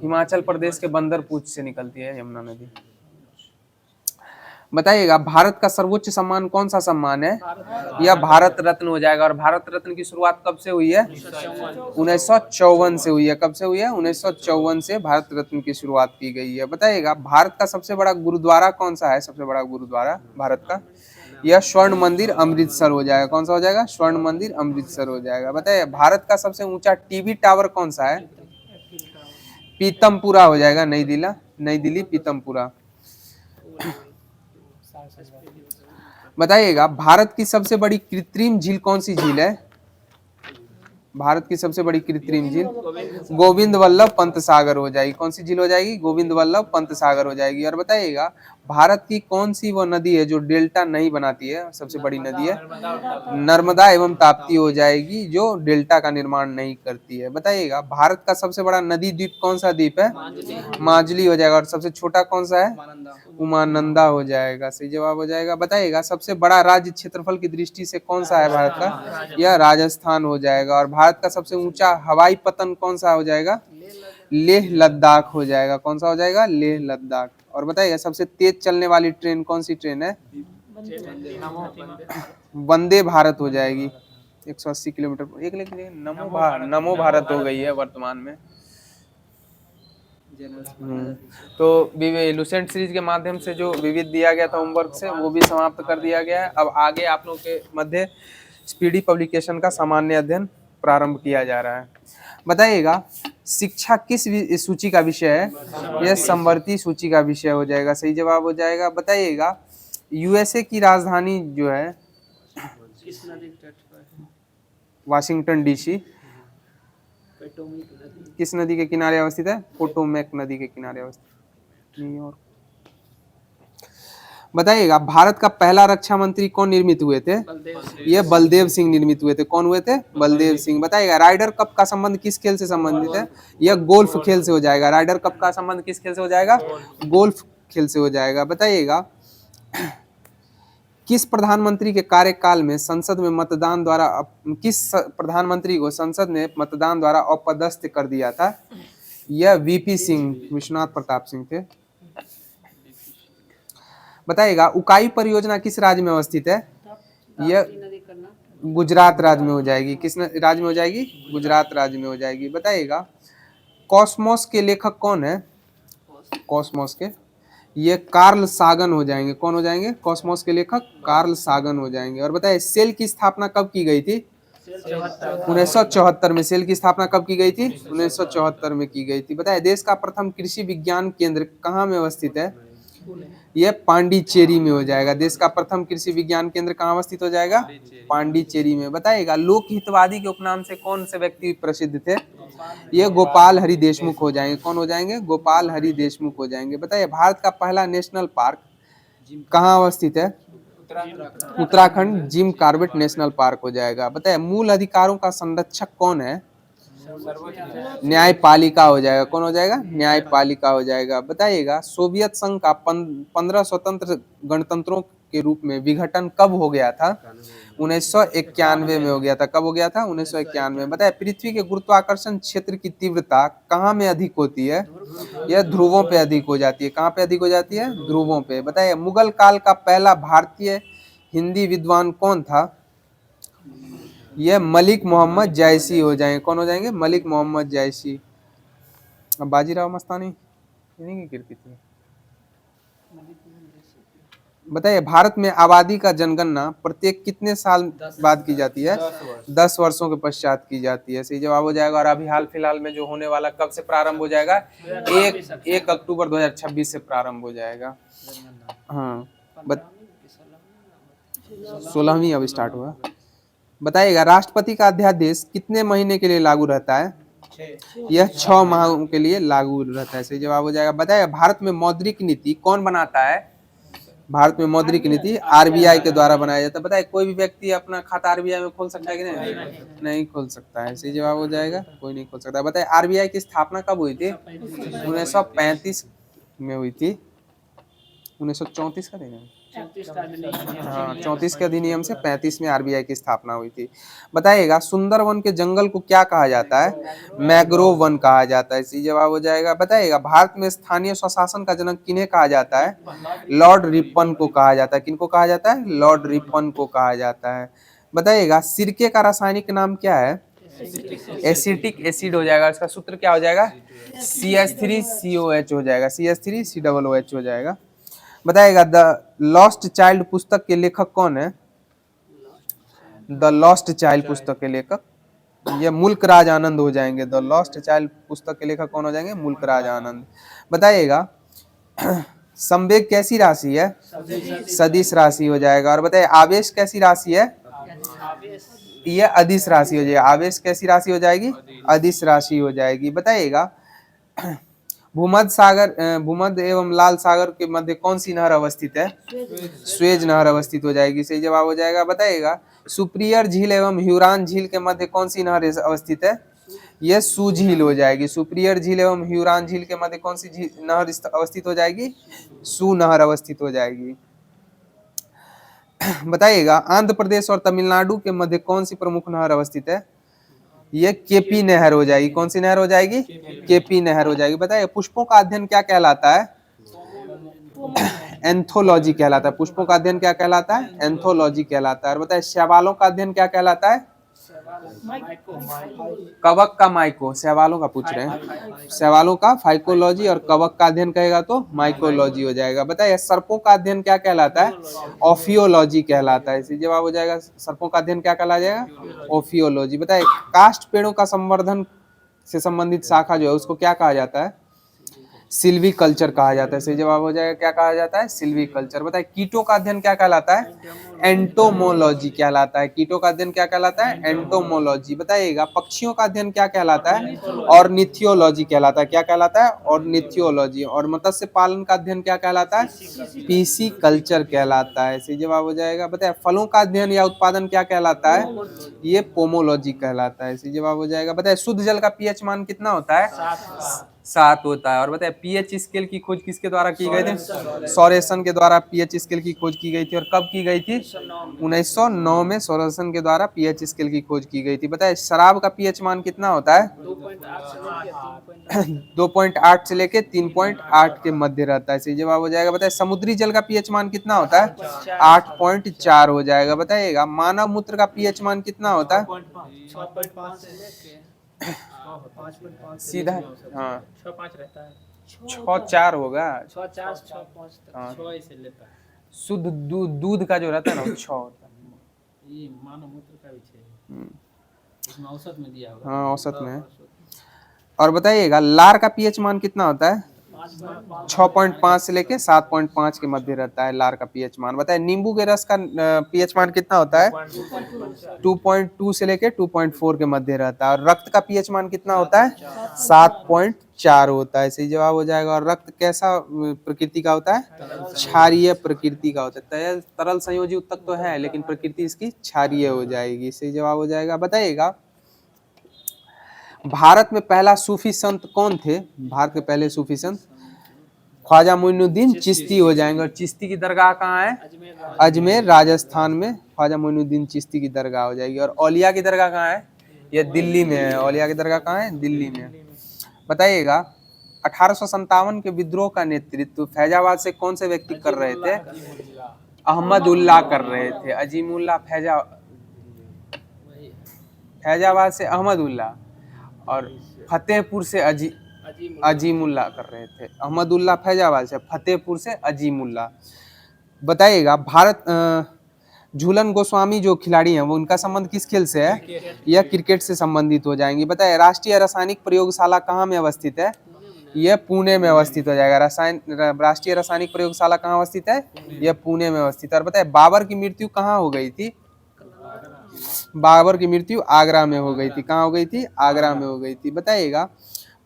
हिमाचल प्रदेश के बंदरपूछ से निकलती है यमुना नदी। बताइएगा भारत का सर्वोच्च सम्मान कौन सा सम्मान है? यह भारत रत्न हो जाएगा। और भारत रत्न की शुरुआत कब से हुई है? 1954 से हुई है। कब से हुई है? 1954 से भारत रत्न की शुरुआत की गई है। बताइएगा भारत का सबसे बड़ा गुरुद्वारा कौन सा है? सबसे बड़ा गुरुद्वारा भारत का? यह स्वर्ण मंदिर अमृतसर हो जाएगा। कौन सा हो जाएगा? स्वर्ण मंदिर अमृतसर हो जाएगा। बताइए भारत का सबसे ऊंचा टीवी टावर कौन सा है? पीतमपुरा हो जाएगा। नई दिल्ली पीतमपुरा। बताइएगा भारत की सबसे बड़ी कृत्रिम झील कौन सी झील है? भारत की सबसे बड़ी कृत्रिम झील गोविंद वल्लभ पंत सागर हो जाएगी। कौन सी झील हो जाएगी? गोविंद वल्लभ पंत सागर हो जाएगी। और बताइएगा भारत की कौन सी वो नदी है जो डेल्टा नहीं बनाती है? सबसे बड़ी नदी है नर्मदा एवं ताप्ती हो जाएगी, जो डेल्टा का निर्माण नहीं करती है। बताइएगा भारत का सबसे बड़ा नदी द्वीप कौन सा द्वीप है? माजुली हो जाएगा। और सबसे छोटा कौन सा है? उमानंदा हो जाएगा। सही जवाब हो जाएगा। बताइएगा सबसे बड़ा राज्य क्षेत्रफल की दृष्टि से कौन सा है भारत का? यह राजस्थान हो जाएगा। और भारत का सबसे ऊंचा हवाई पतन कौन सा हो जाएगा? लेह लद्दाख हो जाएगा। कौन सा हो जाएगा? लेह लद्दाख। और बताइएगा सबसे तेज चलने वाली ट्रेन कौन सी ट्रेन है? वंदे भारत हो जाएगी। 180 किलोमीटर। एक लेकिन नमो भारत हो गई है वर्तमान में। तो लुसेंट सीरीज के माध्यम से जो विविध दिया गया था होमवर्क से, वो भी समाप्त कर दिया गया है। अब आगे आप लोग के मध्य स्पीडी पब्लिकेशन का सामान्य अध्ययन प्रारंभ किया जा रहा है। बताइएगा शिक्षा किस सूची का विषय है? यह समवर्ती सूची का विषय हो जाएगा। सही जवाब हो जाएगा। बताइएगा यूएसए की राजधानी जो है वाशिंगटन डीसी किस नदी के किनारे अवस्थित है? पोटोमैक नदी के किनारे अवस्थित न्यूयॉर्क। बताइएगा भारत का पहला रक्षा मंत्री कौन निर्मित हुए थे? ये बलदेव सिंह निर्मित हुए थे। कौन हुए थे? बलदेव सिंह। बताइएगा राइडर कप का संबंध किस खेल से संबंधित है? यह गोल्फ खेल से हो जाएगा। राइडर कप का संबंध किस खेल से हो जाएगा? गोल्फ खेल से हो जाएगा। बताइएगा किस प्रधानमंत्री के कार्यकाल में संसद में मतदान द्वारा किस प्रधानमंत्री को संसद ने मतदान द्वारा अपदस्थ कर दिया था? यह वीपी सिंह, विश्वनाथ प्रताप सिंह थे। बताइएगा उकाई परियोजना किस राज्य में अवस्थित है? यह गुजरात राज्य में हो जाएगी। किस राज्य में हो जाएगी? गुजरात राज्य में हो जाएगी। बताइएगा कॉस्मोस के लेखक कौन है? कॉस्मोस के ये कार्ल सागन हो जाएंगे। कौन हो जाएंगे? कॉस्मोस के लेखक कार्ल सागन हो जाएंगे। और बताइए सेल की स्थापना कब की गई थी? 1974 में। सेल की स्थापना कब की गई थी? 1974 में की गई थी। बताइए देश का प्रथम कृषि विज्ञान केंद्र कहाँ में अवस्थित है? यह पांडिचेरी में हो जाएगा। देश का प्रथम कृषि विज्ञान केंद्र कहाँ अवस्थित हो जाएगा? पांडिचेरी में। बताइएगा लोक हितवादी के उपनाम से कौन से व्यक्ति प्रसिद्ध थे? ये गोपाल हरि देशमुख हो जाएंगे। कौन हो जाएंगे? गोपाल हरि देशमुख हो जाएंगे। बताइए भारत का पहला नेशनल पार्क कहाँ अवस्थित है? Uttarakhand Jim Corbett national park हो जाएगा। बताइए मूल अधिकारों का संरक्षक कौन है? न्यायपालिका हो जाएगा। कौन हो जाएगा? न्यायपालिका हो जाएगा। बताइएगा सोवियत संघ का 15 स्वतंत्र गणतंत्रों के रूप में विघटन कब हो गया था? 1991 में हो गया था। कब हो गया था? 1991 में। बताए पृथ्वी के गुरुत्वाकर्षण क्षेत्र की तीव्रता कहाँ में अधिक होती है? यह ध्रुवों पे अधिक हो जाती है। कहाँ पे अधिक हो जाती है? ध्रुवों पे। बताइए मुगल काल का पहला भारतीय हिंदी विद्वान कौन था? यह मलिक मोहम्मद जायसी हो जाएंगे। कौन हो जाएंगे? मलिक मोहम्मद जायसी। अब बाजीराव मस्तानी इन्हीं की कृति थी। बताइए भारत में आबादी का जनगणना प्रत्येक कितने साल बाद की जाती है? 10 वर्षों के पश्चात की जाती है। सही जवाब हो जाएगा। और अभी हाल फिलहाल में जो होने वाला कब से प्रारंभ हो जाएगा? 1 अक्टूबर 2026 से प्रारंभ हो जाएगा। हाँ 16वीं अब स्टार्ट हुआ। बताइएगा राष्ट्रपति का अध्यादेश कितने महीने के लिए लागू रहता है? यह 6 माह के लिए लागू रहता है। सही जवाब हो जाएगा। बताइए भारत में मौद्रिक नीति कौन बनाता है? भारत में मौद्रिक नीति आरबीआई के द्वारा बनाया जाता है। बताइए कोई भी व्यक्ति अपना खाता आरबीआई में खोल सकता है कि नहीं? नहीं खोल सकता है। सही जवाब हो जाएगा। कोई नहीं खोल सकता। बताइए आरबीआई की स्थापना कब हुई थी? 1935 में हुई थी। 1934 का देना हाँ 34 के अधिनियम से 35 में आरबीआई की स्थापना हुई थी। बताइएगा सुंदरवन के जंगल को क्या कहा जाता है? मैग्रोव वन कहा जाता है। इसी जवाब हो जाएगा। बताइएगा भारत में स्थानीय स्वशासन का जनक किन्हें कहा जाता है? लॉर्ड रिपन को कहा जाता है। किनको कहा जाता है? लॉर्ड रिपन को कहा जाता है। बताइएगा सिरके का रासायनिक नाम क्या है? एसिटिक एसिड हो जाएगा। इसका सूत्र क्या हो जाएगा? CH3COH हो जाएगा। CH3COOH हो जाएगा। बताइएगा द लॉस्ट चाइल्ड पुस्तक के लेखक कौन है? द लॉस्ट चाइल्ड पुस्तक के लेखक ये मुल्क राज आनंद हो जाएंगे। द लॉस्ट चाइल्ड पुस्तक के लेखक कौन हो जाएंगे? मुल्क राज आनंद। बताइएगा संवेग कैसी राशि है? सदिश राशि हो जाएगा। और बताइए आवेश कैसी राशि है? यह अदिश राशि हो जाएगी। आवेश कैसी राशि हो जाएगी? अदिश राशि हो जाएगी। बताइएगा भूमध्य एवं लाल सागर के मध्य कौन सी नहर अवस्थित है? स्वेज नहर अवस्थित हो जाएगी। सही जवाब हो जाएगा। बताइएगा सुप्रियर झील एवं ह्यूरान झील के मध्य कौन सी नहर अवस्थित है? यह सू झील हो जाएगी। सुप्रियर झील एवं ह्यूरान झील के मध्य कौन सी नहर अवस्थित हो जाएगी? सू नहर अवस्थित हो जाएगी। बताइएगा आंध्र प्रदेश और तमिलनाडु के मध्य कौन सी प्रमुख नहर अवस्थित है? ये केपी नहर हो जाएगी। कौन सी नहर हो जाएगी? केपी नहर हो जाएगी। बताइए पुष्पों का अध्ययन क्या कहलाता है? एंथोलॉजी कहलाता है। पुष्पों का अध्ययन क्या कहलाता है? एंथोलॉजी कहलाता है। और बताइए शैवालों का अध्ययन क्या कहलाता है? कवक का माइको। शैवालों का पूछ रहे हैं। शैवालों का फाइकोलॉजी और कवक का अध्ययन कहेगा तो माइकोलॉजी हो जाएगा। बताइए सर्पों का अध्ययन क्या कहलाता है? ओफियोलॉजी कहलाता है। इसी जवाब हो जाएगा। सर्पों का अध्ययन क्या कहला जाएगा? ओफियोलॉजी। बताइए काष्ठ पेड़ों का संवर्धन से संबंधित शाखा जो है उसको क्या कहा जाता है? सिल्वी कल्चर कहा जाता है। सही जवाब हो जाएगा। क्या कहा जाता है? सिल्वी कल्चर। बताइए कीटों का अध्ययन क्या कहलाता है? एंटोमोलॉजी कहलाता है। कीटों का अध्ययन क्या कहलाता है? एंटोमोलॉजी। बताइएगा पक्षियों का अध्ययन क्या कहलाता है? ऑर्निथियोलॉजी कहलाता है। क्या कहलाता है? ऑर्निथियोलॉजी। और मत्स्य पालन का अध्ययन क्या कहलाता है? पीसी कल्चर कहलाता है। सही जवाब हो जाएगा। बताइए फलों का अध्ययन या उत्पादन क्या कहलाता है? ये पोमोलॉजी कहलाता है। सही जवाब हो जाएगा। बताइए शुद्ध जल का पीएच मान कितना होता है? 7 होता है। और बताइए पीएच स्केल की खोज किसके द्वारा की गई थी? सॉरेसन के द्वारा पीएच स्केल की खोज की गई थी। और कब की गई थी? 1909 में सॉरेसन के द्वारा पीएच स्केल की खोज की गई थी। बताइए शराब का पीएच मान कितना होता है? 2.8 से लेके 3.8 के मध्य रहता है। सही जवाब हो जाएगा। बताइए समुद्री जल का पीएच मान कितना होता है? 8.4 हो जाएगा। बताइएगा मानव मूत्र का पीएच मान कितना होता है? सीधा हाँ 6.5 रहता है। 6.4 होगा। 6.4 हाँ 6 से लेता है। शुद्ध दूध का जो रहता है ना वो 6 होता है। ये मानव मूत्र का भी 6 इसमें औसत में दिया होगा। हाँ औसत में है। और बताइएगा लार का पीएच मान कितना होता है? 6.5 से लेके 7.5 के मध्य रहता है लार का पीएच मान। बताइए नींबू के रस का पीएच मान कितना होता है? 2.2 से लेके 2.4 के मध्य रहता है। और रक्त का पीएच मान कितना होता है? 7.4 होता है। सही जवाब हो जाएगा। और रक्त कैसा प्रकृति का होता है? क्षारीय प्रकृति का होता है। तरल संयोजी उत्तक तो है लेकिन प्रकृति इसकी क्षारीय हो जाएगी। सही जवाब हो जाएगा। बताइएगा भारत में पहला सूफी संत कौन थे? भारत के पहले सूफी संत ख्वाजा मोइनुद्दीन चिश्ती हो जाएंगे। और चिश्ती की दरगाह कहाँ है? अजमेर राजस्थान में ख्वाजा मोइनुद्दीन चिश्ती की दरगाह हो जाएगी। और औलिया की दरगाह कहाँ है? ये दिल्ली में है। औलिया की दरगाह कहाँ है? दिल्ली में। बताइएगा 1857 के विद्रोह का नेतृत्व फैजाबाद से कौन से व्यक्ति कर रहे थे? अहमद उल्लाह कर रहे थे। अजीमुल्लाह फैजाबाद से अहमद उल्लाह और फतेहपुर से अजीमुल्लाह कर रहे थे। अहमदुल्लाह फैजाबाद से, फतेहपुर से अजीमुल्लाह। बताइएगा भारत झूलन गोस्वामी जो खिलाड़ी हैं वो उनका संबंध किस खेल से है? यह क्रिकेट से संबंधित हो जाएंगे। बताइए राष्ट्रीय रासायनिक प्रयोगशाला कहाँ में अवस्थित है? यह पुणे में अवस्थित हो जाएगा। राष्ट्रीय रासायनिक प्रयोगशाला कहाँ अवस्थित है? यह पुणे में अवस्थित है। और बताइए बाबर की मृत्यु कहाँ हो गई थी? बाबर की मृत्यु आगरा में हो गई थी। कहाँ हो गई थी? आगरा में हो गई थी। बताइएगा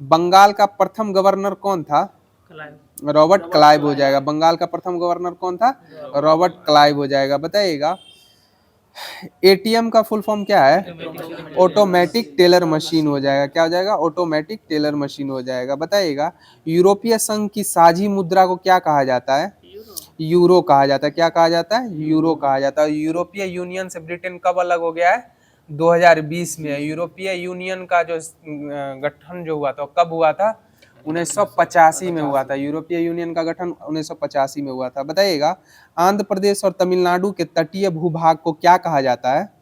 बंगाल का प्रथम गवर्नर कौन था? रॉबर्ट क्लाइव हो जाएगा। बंगाल का प्रथम गवर्नर कौन था? रॉबर्ट क्लाइव हो जाएगा। बताइएगा एटीएम का फुल फॉर्म क्या है? ऑटोमेटिक टेलर मशीन हो जाएगा। क्या हो जाएगा? ऑटोमेटिक टेलर मशीन हो जाएगा। बताइएगा यूरोपीय संघ की साझी मुद्रा को क्या कहा जाता है? यूरो कहा जाता है। क्या कहा जाता है? यूरो कहा जाता है। यूरोपीय यूनियन से ब्रिटेन कब अलग हो गया है? 2020 में। यूरोपीय यूनियन का जो गठन जो हुआ था कब हुआ था? 1985 में हुआ था। यूरोपीय यूनियन का गठन 1985 में हुआ था। बताइएगा आंध्र प्रदेश और तमिलनाडु के तटीय भूभाग को क्या कहा जाता है?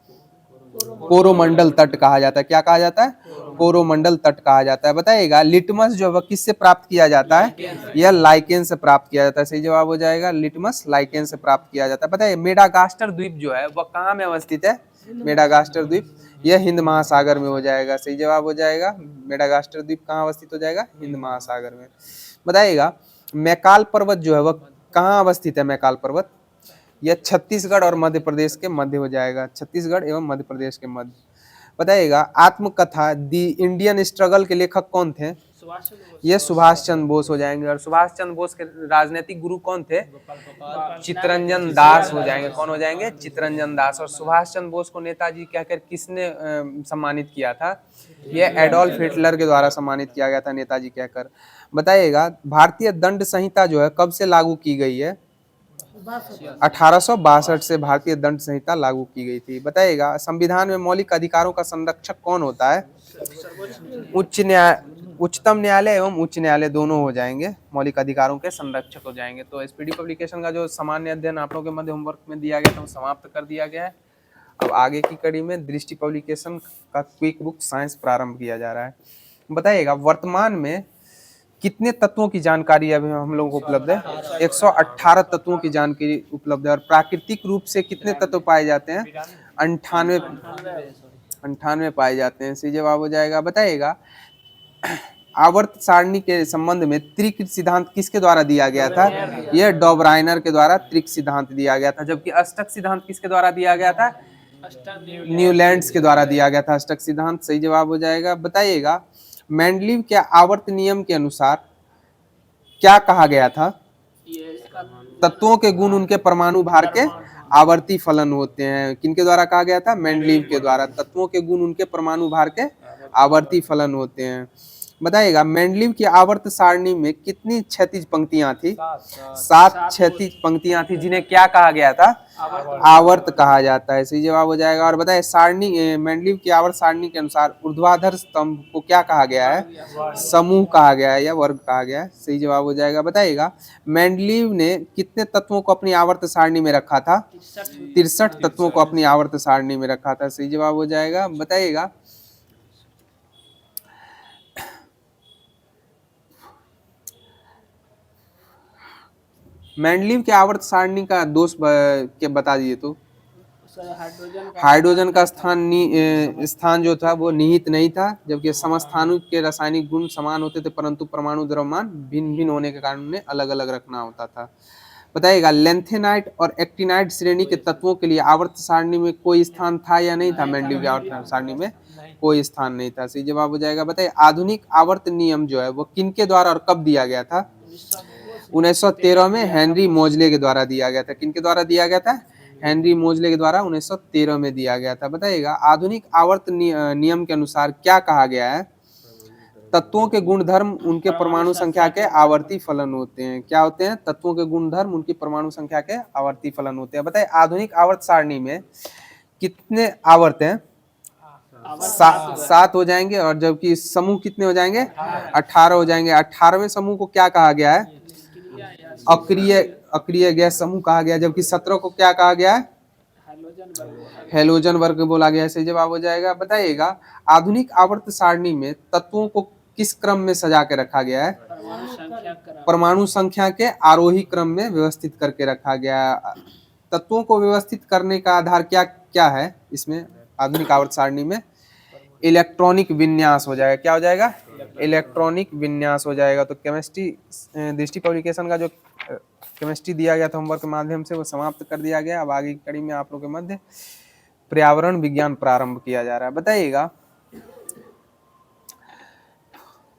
कोरोमंडल तट कहा जाता है। क्या कहा जाता है? कोरोमंडल तट कहा जाता है। बताइएगा लिटमस जो है किससे प्राप्त किया जाता है? यह लाइकेन से प्राप्त किया जाता है। सही जवाब हो जाएगा लिटमस लाइकेन से प्राप्त किया जाता है। बताइए मेडागास्कर द्वीप जो है वह कहाँ में अवस्थित है? मेडागास्कर द्वीप यह हिंद महासागर में हो जाएगा। सही जवाब हो जाएगा मेडागास्कर द्वीप कहाँ अवस्थित हो जाएगा? हिंद महासागर में। बताइएगा मैकाल पर्वत जो है वह कहाँ अवस्थित है? मैकाल पर्वत यह छत्तीसगढ़ और मध्य प्रदेश के मध्य हो जाएगा। छत्तीसगढ़ एवं मध्य प्रदेश के मध्य। बताइएगा आत्मकथा दी इंडियन स्ट्रगल के लेखक कौन थे? ये सुभाष चंद्र बोस हो जाएंगे। और सुभाष चंद्र बोस के राजनीतिक गुरु कौन थे? चित्तरंजन दास हो जाएंगे। कौन हो जाएंगे? चित्तरंजन दास। और सुभाष चंद्र बोस को नेताजी कहकर किसने सम्मानित किया था? यह एडोल्फ हिटलर के द्वारा सम्मानित किया गया था नेताजी कहकर। बताइएगा भारतीय दंड संहिता जो है कब से लागू की गई है? 1862 से भारतीय दंड संहिता लागू की गई थी। बताइएगा संविधान में मौलिक अधिकारों का संरक्षक कौन होता है? उच्चतम न्यायालय एवं उच्च न्यायालय दोनों हो जाएंगे, मौलिक अधिकारों के संरक्षक हो जाएंगे। तो एसपीडी पब्लिकेशन का जो सामान्य अध्ययन आप लोगों के मध्य होमवर्क में दिया गया था वो समाप्त कर दिया गया है। अब आगे की कड़ी में दृष्टि पब्लिकेशन का क्विक बुक साइंस प्रारंभ किया जा रहा है। बताइएगा वर्तमान में कितने तत्वों की जानकारी अभी हम लोगों को उपलब्ध है? 118 तत्वों की जानकारी उपलब्ध है। और प्राकृतिक रूप से कितने तत्व पाए जाते हैं? 98 पाए जाते हैं। सही जवाब हो जाएगा। बताइएगा आवर्त सारणी के संबंध में त्रिक सिद्धांत किसके द्वारा दिया गया था? यह डॉबराइनर के द्वारा त्रिक सिद्धांत दिया गया था। जबकि अष्टक सिद्धांत किसके द्वारा दिया गया था? न्यूलैंड्स के द्वारा दिया गया था अष्टक सिद्धांत। सही जवाब हो जाएगा। बताइएगा मेंडलीव के आवर्त नियम के अनुसार क्या कहा गया था? तत्वों के गुण उनके परमाणु भार के आवर्ती फलन होते हैं। किनके द्वारा कहा गया था? मेंडलीव के द्वारा। तत्वों के गुण उनके परमाणु भार के आवर्ती फलन होते हैं। बताइएगा मेंडलीव की आवर्त सारणी में कितनी क्षैतिज पंक्तियां थी? 7 क्षैतिज पंक्तियां थी जिन्हें क्या कहा गया था? आवर्त कहा जाता है। सही जवाब हो जाएगा। और बताइए सारणी मेंडलीव की आवर्त सारणी के अनुसार ऊर्ध्वाधर स्तंभ को क्या कहा गया है? समूह कहा गया है या वर्ग कहा गया है। सही जवाब हो जाएगा। बताइएगा मेंडलीव ने कितने तत्वों को अपनी आवर्त सारणी में रखा था? 63 तत्वों को अपनी आवर्त सारणी में रखा था। सही जवाब हो जाएगा। बताइएगा मेंडलीव के आवर्त सारणी का दोष के बता दिए तो। हाइड्रोजन का स्थान जो था वो निहित नहीं था, जबकि समस्थानिक के रासायनिक गुण समान होते थे परंतु परमाणु द्रव्यमान भिन्न भिन्न होने के कारण उन्हें अलग अलग रखना होता था। बताइएगा लेंथेनाइट और एक्टिनाइट श्रेणी के तत्वों के लिए आवर्त सारणी में कोई स्थान था या नहीं था? मेंडलीव की आवर्त सारणी में कोई स्थान नहीं था। सही जवाब हो जाएगा। बताइए आधुनिक आवर्त नियम जो है वो किनके द्वारा और कब दिया गया था? 1913 में हेनरी मोजले के द्वारा दिया गया था। किनके द्वारा दिया गया था? हेनरी मोजले के द्वारा 1913 में दिया गया था। बताइएगा आधुनिक आवर्त नियम के अनुसार क्या कहा गया है? तत्वों के गुणधर्म उनके परमाणु संख्या के आवर्ती फलन होते हैं। क्या होते हैं? तत्वों के गुणधर्म उनकी परमाणु संख्या के आवर्ती फलन होते हैं। बताइए आधुनिक आवर्त सारणी में कितने आवर्त हैं? 7 हो जाएंगे, और जबकि समूह कितने हो जाएंगे? 18 हो जाएंगे। 18वें समूह को क्या कहा गया है? अक्रिय गैस समूह कहा गया, जबकि 17 को क्या कहा गया है? हेलोजन वर्ग बोला गया है। सही जवाब हो जाएगा। बताइएगा आधुनिक आवर्त सारणी में तत्वों को किस क्रम में सजा के रखा गया है? परमाणु संख्या के आरोही क्रम में व्यवस्थित करके रखा गया है। तत्वों को व्यवस्थित करने का आधार क्या क्या है इसमें? आधुनिक आवर्त सारणी में इलेक्ट्रॉनिक विन्यास हो जाएगा। क्या हो जाएगा? इलेक्ट्रॉनिक विन्यास हो जाएगा। तो केमिस्ट्री दृष्टि पब्लिकेशन का जो केमिस्ट्री दिया गया था होमवर्क के माध्यम से वो समाप्त कर दिया गया। अब आगे की कड़ी में आप लोगों के मध्य पर्यावरण विज्ञान प्रारंभ किया जा रहा है। बताइएगा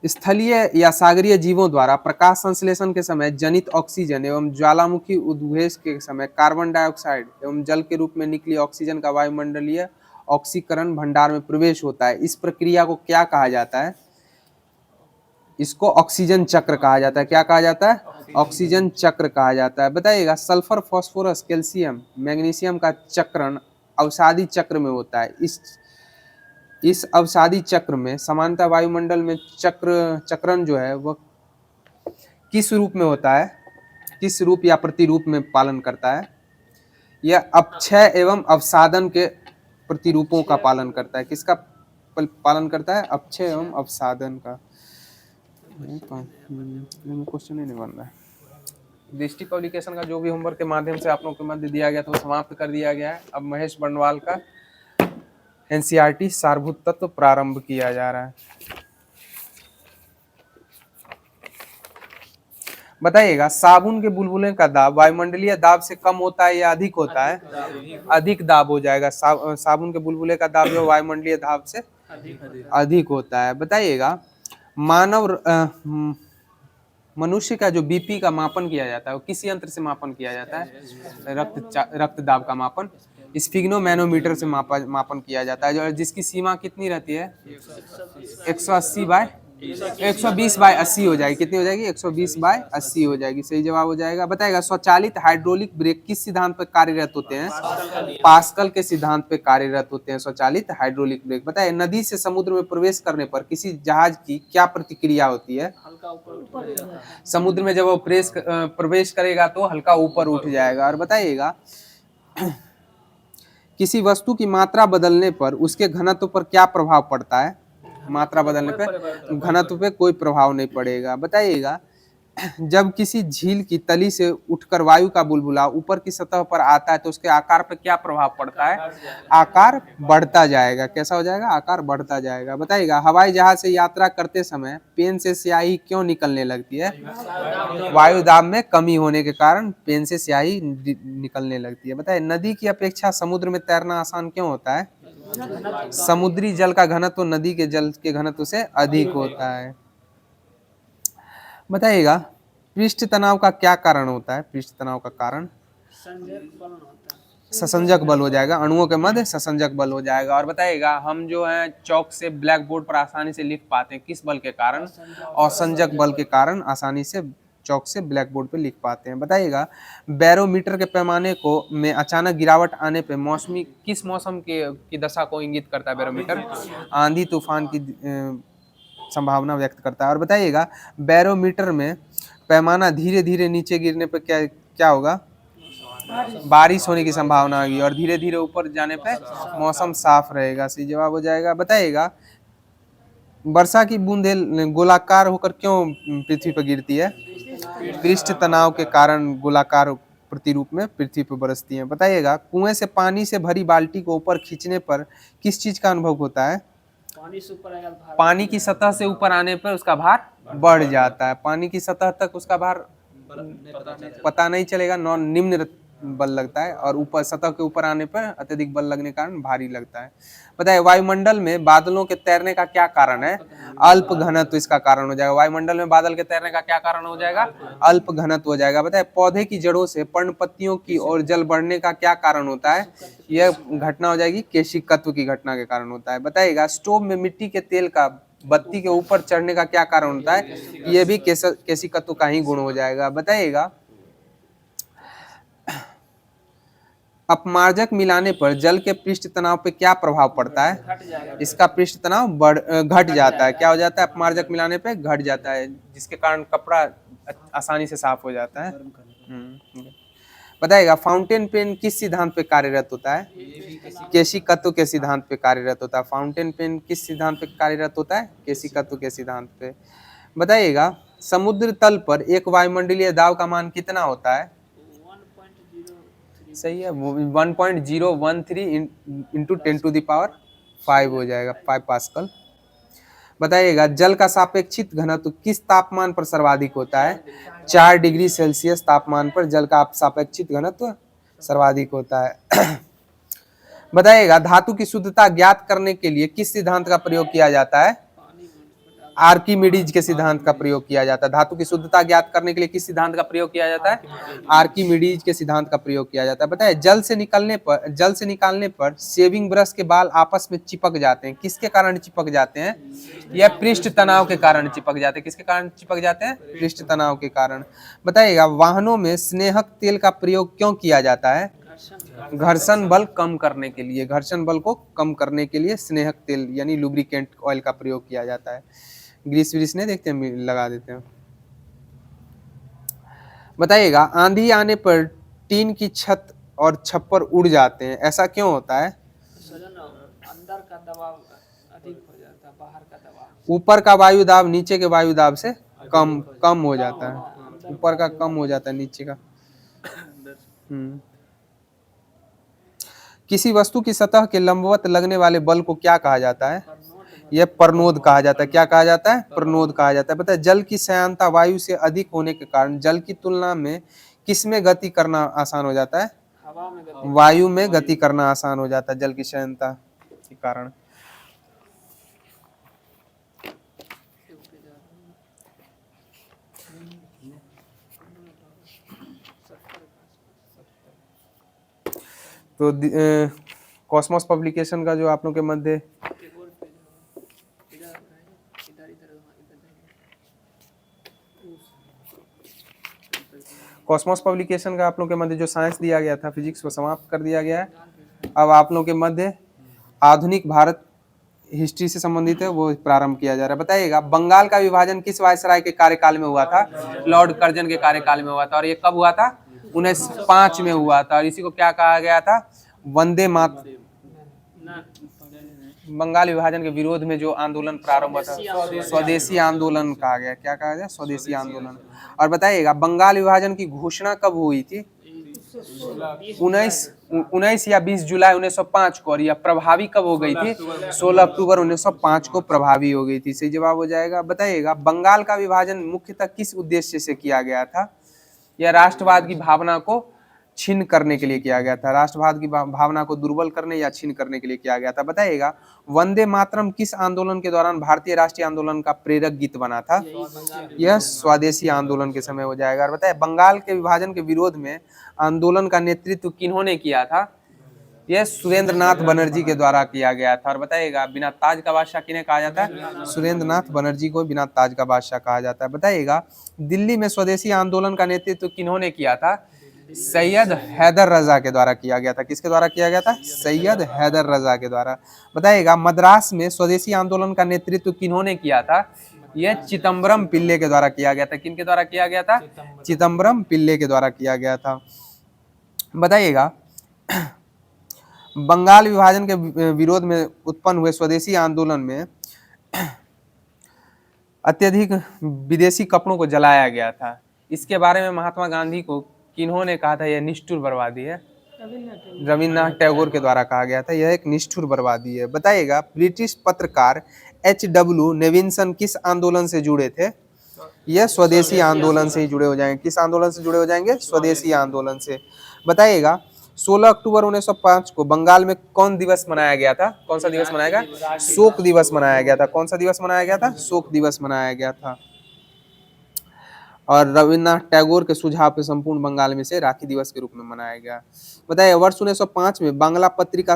स्थलीय या सागरीय जीवों द्वारा प्रकाश संश्लेषण के समय जनित ऑक्सीजन एवं ज्वालामुखी उद्वेश के समय कार्बन डाइऑक्साइड एवं जल के रूप में निकली ऑक्सीजन का वायुमंडलीय ऑक्सीकरण भंडार में प्रवेश होता है। इस प्रक्रिया को क्या कहा जाता है? इसको ऑक्सीजन चक्र कहा जाता है। क्या कहा जाता है? ऑक्सीजन चक्र कहा जाता है। बताइएगा सल्फर, फास्फोरस, कैल्शियम, मैग्नीशियम का चक्रण अवसादी चक्र में होता है। इस अवसादी चक्र में सामान्यतः वायुमंडल में चक्रण जो है वह किस रूप में होता है? किस रूप या प्रतिरूप में पालन करता है? यह अपक्षय एवं अवसादन के प्रतिरूपों का पालन करता है। किसका पालन करता है? अपक्षय एवं अवसादन का। क्वेश्चन ही नहीं बन रहा है। दृष्टि पब्लिकेशन का जो भी होमवर्क के माध्यम से आप लोगों के मध्य दिया गया था वो समाप्त कर दिया गया है। अब महेश बंडवाल का एनसीईआरटी सारभूत तत्व प्रारंभ किया जा रहा है। बताइएगा साबुन के बुलबुले का दाब वायुमंडलीय दाब से कम होता है या अधिक होता है? अधिक दाब हो जाएगा। साबुन के बुलबुले का दाब जो वायुमंडलीय दाब से अधिक होता है। बताइएगा मनुष्य का जो बीपी का मापन किया जाता है वो किस यंत्र से मापन किया जाता है? रक्त दाब का मापन स्फिग्नोमैनोमीटर से मापन किया जाता है, जिसकी सीमा कितनी रहती है? 120/80 हो जाएगी। कितनी हो जाएगी? 120/80 हो जाएगी। सही जवाब हो जाएगा। बताएगा स्वचालित हाइड्रोलिक ब्रेक किस सिद्धांत पर कार्यरत होते हैं? पास्कल के सिद्धांत पे कार्यरत होते हैं स्वचालित हाइड्रोलिक ब्रेक। बताए नदी से समुद्र में प्रवेश करने पर किसी जहाज की क्या प्रतिक्रिया होती है? समुद्र में जब वो प्रवेश करेगा तो हल्का ऊपर उठ जाएगा। और बताइएगा किसी वस्तु की मात्रा बदलने पर उसके घनत्व पर क्या प्रभाव पड़ता है? मात्रा बदलने पर घनत्व पे कोई प्रभाव नहीं पड़ेगा। बताइएगा जब किसी झील की तली से उठकर वायु का बुलबुला ऊपर की सतह पर आता है तो उसके आकार पर क्या प्रभाव पड़ता है? आकार बढ़ता जाएगा। कैसा हो जाएगा? आकार बढ़ता जाएगा। बताइएगा हवाई जहाज से यात्रा करते समय पेन से स्याही क्यों निकलने लगती है? वायु दाब में कमी होने के कारण पेन से स्याही निकलने लगती है। बताइए नदी की अपेक्षा समुद्र में तैरना आसान क्यों होता है? समुद्री जल का घनत्व नदी के जल के घनत्व से अधिक होता है। बताइएगा पृष्ठ तनाव का क्या कारण होता है? पृष्ठ तनाव का कारण ससंजक बल हो जाएगा। अणुओं के मध्य ससंजक बल हो जाएगा। और बताइएगा हम जो है चौक से ब्लैक बोर्ड पर आसानी से लिख पाते हैं किस बल के कारण? असंजक बल के कारण आसानी से चौक से ब्लैक बोर्ड पे लिख पाते हैं। बताइएगा बैरोमीटर के पैमाने को में अचानक गिरावट आने पे मौसमी किस मौसम की दशा को इंगित करता है? बैरोमीटर आंधी तूफान की संभावना व्यक्त करता है। और बताइएगा बैरोमीटर में पैमाना धीरे धीरे नीचे गिरने पर क्या होगा? बारिश होने की संभावना होगी। और धीरे धीरे ऊपर जाने पे मौसम साफ रहेगा। सही जवाब हो जाएगा। बताइएगा वर्षा की बूंदें गोलाकार होकर क्यों पृथ्वी पर गिरती है? पृष्ठ तनाव के कारण गोलाकार प्रतिरूप में पृथ्वी पर बरसती हैं। बताइएगा कुएं से पानी से भरी बाल्टी को ऊपर खींचने पर किस चीज का अनुभव होता है? पानी की सतह से ऊपर आने पर उसका भार बढ़ जाता है। पानी की सतह तक उसका भार पता नहीं चलेगा, निम्न बल लगता है, और ऊपर सतह के ऊपर आने पर अत्यधिक बल लगने के कारण भारी लगता है। बताइए वायुमंडल में बादलों के तैरने का क्या कारण है? अल्प घनत्व इसका कारण हो जाएगा। वायुमंडल में बादल के तैरने का क्या कारण हो जाएगा? अल्प घनत्व हो जाएगा। बताइए पौधे की जड़ों से पर्णपत्तियों की ओर जल बढ़ने का क्या कारण होता है? यह घटना हो जाएगी केशिकत्व की घटना के कारण होता है। बताइएगा स्टोव में मिट्टी के तेल का बत्ती के ऊपर चढ़ने का क्या कारण होता है? ये भी केशिकत्व का ही गुण हो जाएगा। बताइएगा, अपमार्जक मिलाने पर जल के पृष्ठ तनाव पे क्या प्रभाव पड़ता है? घट जाएगा। इसका पृष्ठ तनाव घट जाता है। क्या हो जाता है? अपमार्जक मिलाने पे घट जाता है, जिसके कारण कपड़ा आसानी से साफ हो जाता है। बताइएगा, फाउंटेन पेन किस सिद्धांत पे कार्यरत होता है? केशिकत्व के सिद्धांत पे कार्यरत होता है। फाउंटेन पेन किस सिद्धांत पे कार्यरत होता है? केशिकत्व के सिद्धांत पे। बताइएगा, समुद्र तल पर एक वायुमंडलीय दाब का मान कितना होता है? 1.03। सही है, 1013 इंटू 10⁵ हो जाएगा, 5 पास्कल। बताइएगा, जल का सापेक्षिक घनत्व किस तापमान पर सर्वाधिक होता है? 4 डिग्री सेल्सियस तापमान पर जल का सापेक्षिक घनत्व सर्वाधिक होता है। बताइएगा, धातु की शुद्धता ज्ञात करने के लिए किस सिद्धांत का प्रयोग किया जाता है? आर्किमिडीज के सिद्धांत का प्रयोग किया जाता है। धातु की शुद्धता ज्ञात करने के लिए किस सिद्धांत का प्रयोग किया जाता है? आर्किमिडीज के सिद्धांत का प्रयोग किया जाता है। बताइए, जल से निकालने पर शेविंग ब्रश के बाल आपस में चिपक जाते हैं, किसके कारण चिपक जाते हैं? यह पृष्ठ तनाव के कारण चिपक जाते हैं। किसके कारण चिपक जाते हैं? पृष्ठ तनाव के कारण। बताइएगा, वाहनों में स्नेहक तेल का प्रयोग क्यों किया जाता है? घर्षण बल कम करने के लिए। घर्षण बल को कम करने के लिए स्नेहक तेल यानी लुब्रिकेंट ऑयल का प्रयोग किया जाता है। ग्रीस व्रीस नहीं देखते हैं, लगा देते हैं। बताइएगा, आंधी आने पर टीन की छत और छप्पर उड़ जाते हैं, ऐसा क्यों होता है? अंदर का दबाव अधिक हो जाता है, बाहर का दबाव। ऊपर का वायु दाब नीचे के वायु दाब से कम हो जाता है। ऊपर का कम हो जाता है, नीचे का। किसी वस्तु की सतह के लंबवत लगने वाले बल को क्या कहा जाता है? यह प्रणोद कहा जाता है। क्या कहा जाता है? प्रणोद कहा जाता है। पता है, जल की श्यानता वायु से अधिक होने के कारण जल की तुलना में किस में गति करना आसान हो जाता है? हवा में गति। वायु में गति करना आसान हो जाता है जल की श्यानता के कारण। तो कॉस्मोस पब्लिकेशन का जो आप लोग के मध्य कॉस्मोस पब्लिकेशन का आप लोग के मध्य जो साइंस दिया गया था, फिजिक्स को समाप्त कर दिया गया है। अब आप लोग के मध्य आधुनिक भारत हिस्ट्री से संबंधित है, वो प्रारंभ किया जा रहा है। बताइएगा, बंगाल का विभाजन किस वायसराय के कार्यकाल में हुआ था? लॉर्ड कर्जन के कार्यकाल में हुआ था। और ये कब हुआ था? 1905 में हुआ था। और इसी को क्या कहा गया था? वंदे मातरम। बंगाल विभाजन के विरोध में जो आंदोलन प्रारंभ हुआ था, स्वदेशी आंदोलन कहा गया। क्या कहा गया? स्वदेशी आंदोलन। और बताइएगा, बंगाल विभाजन की घोषणा कब हुई थी? 19 या 20 जुलाई 1905 को। और यह प्रभावी कब हो गई थी? 16 अक्टूबर 1905 को प्रभावी हो गई थी। सही जवाब हो जाएगा। बताइएगा, बंगाल का विभाजन मुख्यतः किस उद्देश्य से किया गया था? यह राष्ट्रवाद की भावना को छीन करने के लिए किया गया था। राष्ट्रवाद की भावना को दुर्बल करने या छीन करने के लिए किया गया था। बताइएगा, वंदे मातरम किस आंदोलन के दौरान भारतीय राष्ट्रीय आंदोलन का प्रेरक गीत बना था? यह स्वदेशी आंदोलन के समय हो जाएगा। और बताइए, बंगाल के विभाजन के विरोध में आंदोलन का नेतृत्व किन्होंने किया था? यह सुरेंद्र नाथ बनर्जी के द्वारा किया गया था। और बताइएगा, बिना ताज का बादशाह किन्हें कहा जाता है? सुरेंद्र नाथ बनर्जी को बिना ताज का बादशाह कहा जाता है। बताइएगा, दिल्ली में स्वदेशी आंदोलन का नेतृत्व किन्होंने किया था? सैयद हैदर रजा के द्वारा किया गया था। किसके द्वारा किया गया था? सैयद हैदर रजा के द्वारा। बताइएगा, मद्रास में स्वदेशी आंदोलन का नेतृत्व किन्होंने किया था? यह चिदम्बरम पिल्ले के द्वारा किया गया था। किनके द्वारा किया गया था? चिदम्बरम पिल्ले के द्वारा किया गया था। बताइएगा, बंगाल विभाजन के विरोध में उत्पन्न हुए स्वदेशी आंदोलन में अत्यधिक विदेशी कपड़ों को जलाया गया था। इसके बारे में महात्मा गांधी को किन्होंने कहा था? यह निष्ठुर बर्बादी है। रविन्द्रनाथ टैगोर के द्वारा कहा गया था, यह एक निष्ठुर बर्बादी है। बताइएगा, ब्रिटिश पत्रकार H.W. नेविन्सन किस आंदोलन से जुड़े थे? यह स्वदेशी आंदोलन से ही जुड़े हो जाएंगे। किस आंदोलन से जुड़े हो जाएंगे? स्वदेशी आंदोलन से। बताइएगा, 16 अक्टूबर 1905 को बंगाल में कौन दिवस मनाया गया था? कौन सा दिवस मनाया गया? शोक दिवस मनाया गया था। कौन सा दिवस मनाया गया था? शोक दिवस मनाया गया था। और रविन्द्रनाथ टैगोर के सुझाव पे संपूर्ण बंगाल में से राखी दिवस के रूप में मनाया गया। बताइए, वर्ष 1905 में बांग्ला पत्रिका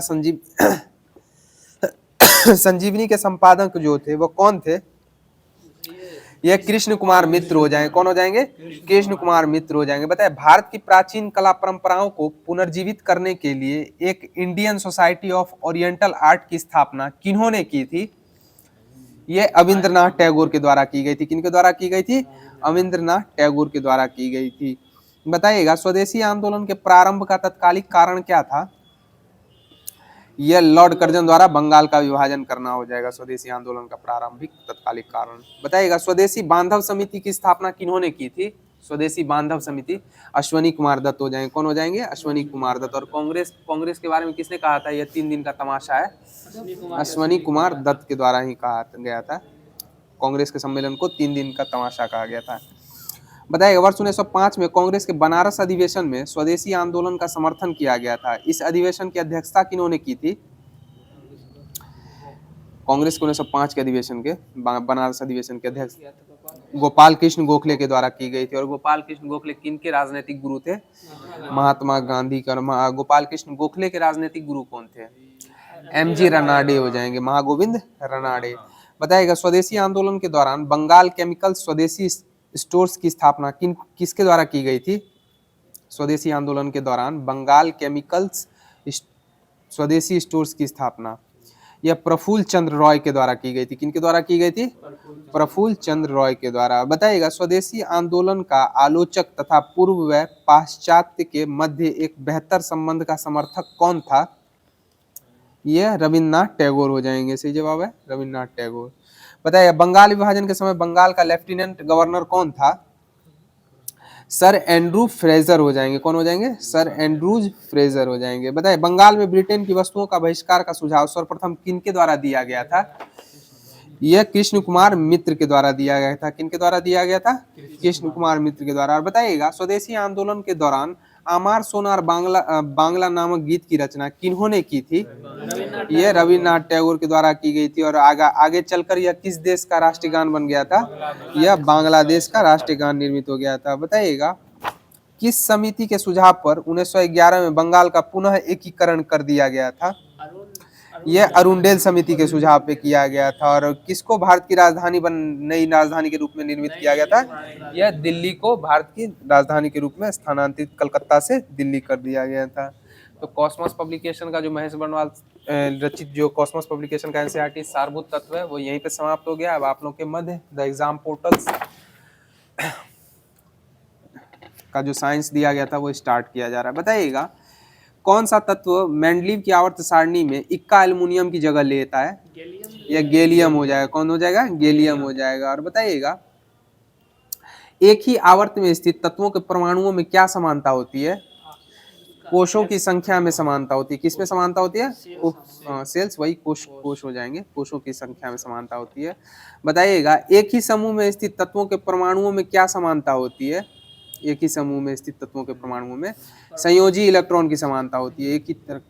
संजीवनी के संपादक जो थे वो कौन थे? ये कृष्ण कुमार मित्र हो जाएंगे। कौन हो जाएंगे? कृष्ण कुमार मित्र हो जाएंगे। बताए भारत की प्राचीन कला परंपराओं को पुनर्जीवित करने के लिए एक Indian society of oriental art की स्थापना किन्होंने की थी? ये अविंद्रनाथ टैगोर के द्वारा की गई थी। किनके द्वारा की गई थी? अविंद्रनाथ टैगोर के द्वारा की गई थी। बताइएगा स्वदेशी आंदोलन के प्रारंभ का तत्कालिक कारण क्या था? यह लॉर्ड कर्जन द्वारा बंगाल का विभाजन करना हो जाएगा स्वदेशी आंदोलन का प्रारंभिक तत्कालिक कारण। बताइएगा स्वदेशी बांधव समिति की स्थापना किन्होंने की थी? स्वदेशी बांधव समिति अश्वनी कुमार दत्त हो जाएंगे। कौन हो जाएंगे? अश्वनी कुमार दत्त। और कांग्रेस के बारे में किसने कहा था यह 3 दिन का तमाशा है? अश्वनी कुमार दत्त के द्वारा ही कहा गया था। कांग्रेस के सम्मेलन को 3 दिन का तमाशा कहा गया था। बताइएगा वर्ष 1905 में कांग्रेस के बनारस अधिवेशन में स्वदेशी आंदोलन का समर्थन किया गया था। इस अधिवेशन की अध्यक्षता किन्होंने की थी? कांग्रेस के 1905 के अधिवेशन के बनारस अधिवेशन के अध्यक्ष गोपाल कृष्ण गोखले के द्वारा की गई थी। और गोपाल कृष्ण गोखले किनके राजनीतिक गुरु थे? महात्मा गांधी का। गोपाल कृष्ण गोखले के राजनीतिक गुरु कौन थे? एमजी रनाडे हो जाएंगे, महागोविंद रनाडे। बताइएगा स्वदेशी आंदोलन के दौरान बंगाल केमिकल स्वदेशी स्टोर्स की स्थापना किसके द्वारा की गई थी? स्वदेशी आंदोलन के दौरान बंगाल केमिकल्स स्वदेशी स्टोर्स की स्थापना यह प्रफुल्ल चंद्र रॉय के द्वारा की गई थी। किनके द्वारा की गई थी? प्रफुल्ल चंद्र रॉय के द्वारा। बताइएगा स्वदेशी आंदोलन का आलोचक तथा पूर्व व पाश्चात्य के मध्य एक बेहतर संबंध का समर्थक कौन था? यह रविन्द्रनाथ टैगोर हो जाएंगे। सही जवाब है रविन्द्रनाथ टैगोर। बताइए बंगाल विभाजन के समय बंगाल का लेफ्टिनेंट गवर्नर कौन था? सर एंड्रू फ्रेजर हो जाएंगे। कौन हो जाएंगे? सर एंड्रूज फ्रेजर हो जाएंगे। बताइए बंगाल में ब्रिटेन की वस्तुओं का बहिष्कार का सुझाव सर्वप्रथम किनके द्वारा दिया गया था? यह कृष्ण कुमार मित्र के द्वारा दिया गया था। किनके द्वारा दिया गया था? कृष्ण कुमार मित्र के द्वारा। और बताइएगा स्वदेशी आंदोलन के दौरान आमार सोनार बांग्ला नामक गीत की रचना किन्होंने की थी? यह रविन्द्रनाथ टैगोर के द्वारा की गई थी। और आगे चलकर यह किस देश का राष्ट्रीय गान बन गया था? यह बांग्लादेश का राष्ट्रीय गान निर्मित हो गया था। बताइएगा किस समिति के सुझाव पर 1911 में बंगाल का पुनः एकीकरण कर दिया गया था? यह अरुंडेल समिति के सुझाव पे किया गया था। और किसको भारत की राजधानी नई राजधानी के रूप में निर्मित किया गया था? यह दिल्ली को भारत की राजधानी के रूप में स्थानांतरित कलकत्ता से दिल्ली कर दिया गया था। तो कॉस्मोस पब्लिकेशन का जो महेश बर्नवाल रचित जो कॉस्मोस पब्लिकेशन का एनसीईआरटी सारभूत तत्व है वो यहीं पे समाप्त हो गया। अब आप लोग के मध्य द एग्जाम पोर्टल्स का जो साइंस दिया गया था वो स्टार्ट किया जा रहा है। बताइएगा कौन सा तत्व मेंडलीव की आवर्त सारणी में इक्का एल्युमिनियम की जगह लेता है? यह गैलियम हो जाएगा। कौन हो जाएगा? गैलियम हो जाएगा। और बताइएगा एक ही आवर्त में स्थित तत्वों के परमाणुओं में क्या समानता होती है? कोशों की संख्या में समानता होती है। किसमें समानता होती है? सेल्स, वही कोश हो जाएंगे। कोशों की संख्या में समानता होती है। बताइएगा एक ही समूह में स्थित तत्वों के परमाणुओं में क्या समानता होती है? एक ही समूह में स्थित तत्वों के परमाणुओं में संयोजी इलेक्ट्रॉन की समानता होती है। एक ही तरह